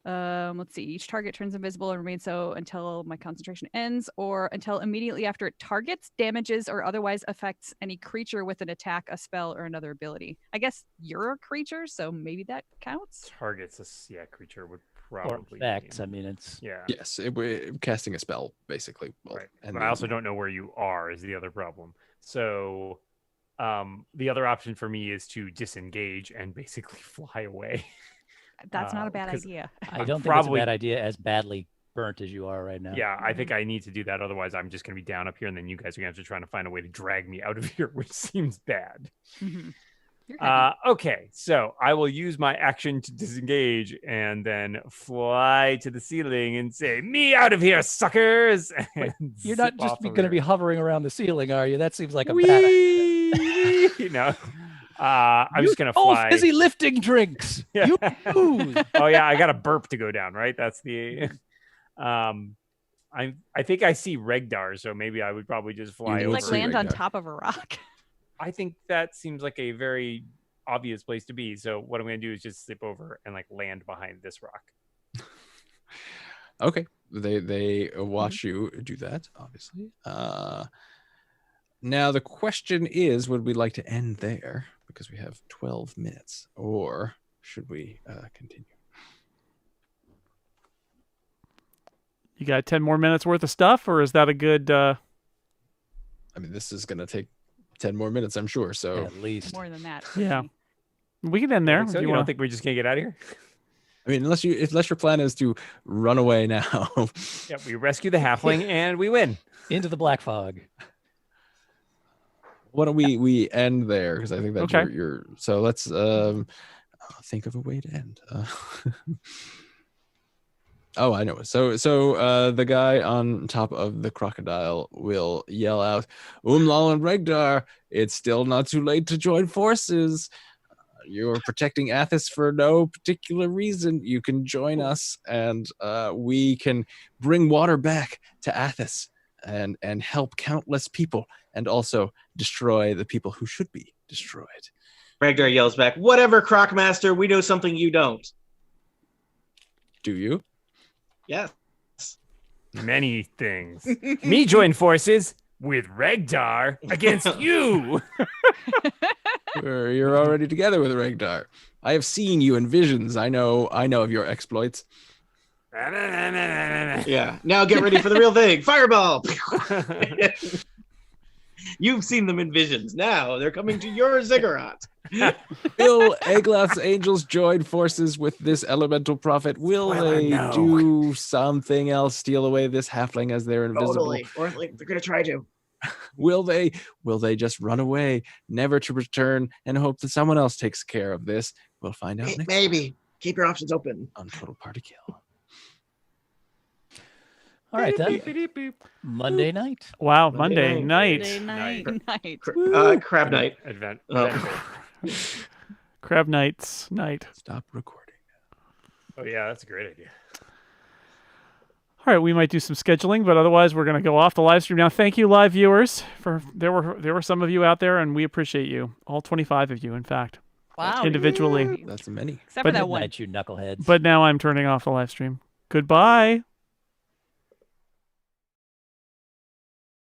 let's see, each target turns invisible and remains so until my concentration ends, or until immediately after it targets, damages, or otherwise affects any creature with an attack, a spell, or another ability. I guess you're a creature, so maybe that counts. targets a creature would Or probably effects. be- I mean, it's Yeah. Yes, casting a spell basically. Well, Right. and But I also don't know where you are is the other problem. So the other option for me is to disengage and basically fly away. That's not a bad 'cause idea. I I'm don't think probably- it's a bad idea as badly burnt as you are right now. Yeah, I think I need to do that. Otherwise, I'm just going to be down up here, and then you guys are going to have to try to find a way to drag me out of here, which seems bad. Mhm. You're heavy. Okay, so I will use my action to disengage and then fly to the ceiling and say, "Me out of here, suckers!" And You're not zip just off going over to be here. hovering around the ceiling, are you? That seems like a bad idea. Whee! No. I'm just going to Oh, fly. fizzy lifting drinks. Yeah. You lose. Oh yeah, I got a burp to go down, right? That's the I think I see Regdar, so maybe I would probably just fly You over. Like see land on Regdar. top of a rock. I think that seems like a very obvious place to be. So what I'm going to do is just zip over and like land behind this rock. Okay, they watch you do that, obviously. Now the question is, would we like to end there because we have 12 minutes, or should we continue? You got 10 more minutes worth of stuff, or is that a good? I mean, this is gonna take 10 more minutes, I'm sure. So At least. More than that. Yeah. certainly. We can end You there. think so? if You you don't want. think we just can't get out of here? I mean, unless your plan is to run away now. Yeah, we rescue the halfling and we win. Into the black fog. Why don't we end there? Because I think that's Okay. your so let's think of a way to end. Oh, I know. So the guy on top of the crocodile will yell out, Umlal and Regdar, it's still not too late to join forces. You're protecting Athos for no particular reason. You can join us, and we can bring water back to Athos and help countless people, and also destroy the people who should be destroyed. Ragnar yells back, "Whatever, Crocmaster, we know something you don't." Do you? Yes. Many things. Me join forces with Regdar against you. You're already together with Regdar. I have seen you in visions. I know of your exploits. Yeah. Now get ready for the real thing. Fireball. You've seen them in visions. Now they're coming to your ziggurat. Will Eglath's angels join forces with this elemental prophet? Will Spoiler, they no. do something else, steal away this halfling as they're invisible? Totally. Or like they're gonna try to. Will they just run away, never to return, and hope that someone else takes care of this? We'll find out next Maybe. Keep your options open. on Total Party Kill. All right, then. Monday night. Wow, Monday Monday night. night. Night. Crab night. Crab Nights night. Stop recording. Oh yeah, that's a great idea. All right, we might do some scheduling, but otherwise we're going to go off the live stream now. Thank you, live viewers. There were some of you out there, and we appreciate you. All 25 of you, in fact, Wow. individually. That's many. Except But for that one. Night, you knuckleheads. But now I'm turning off the live stream. Goodbye.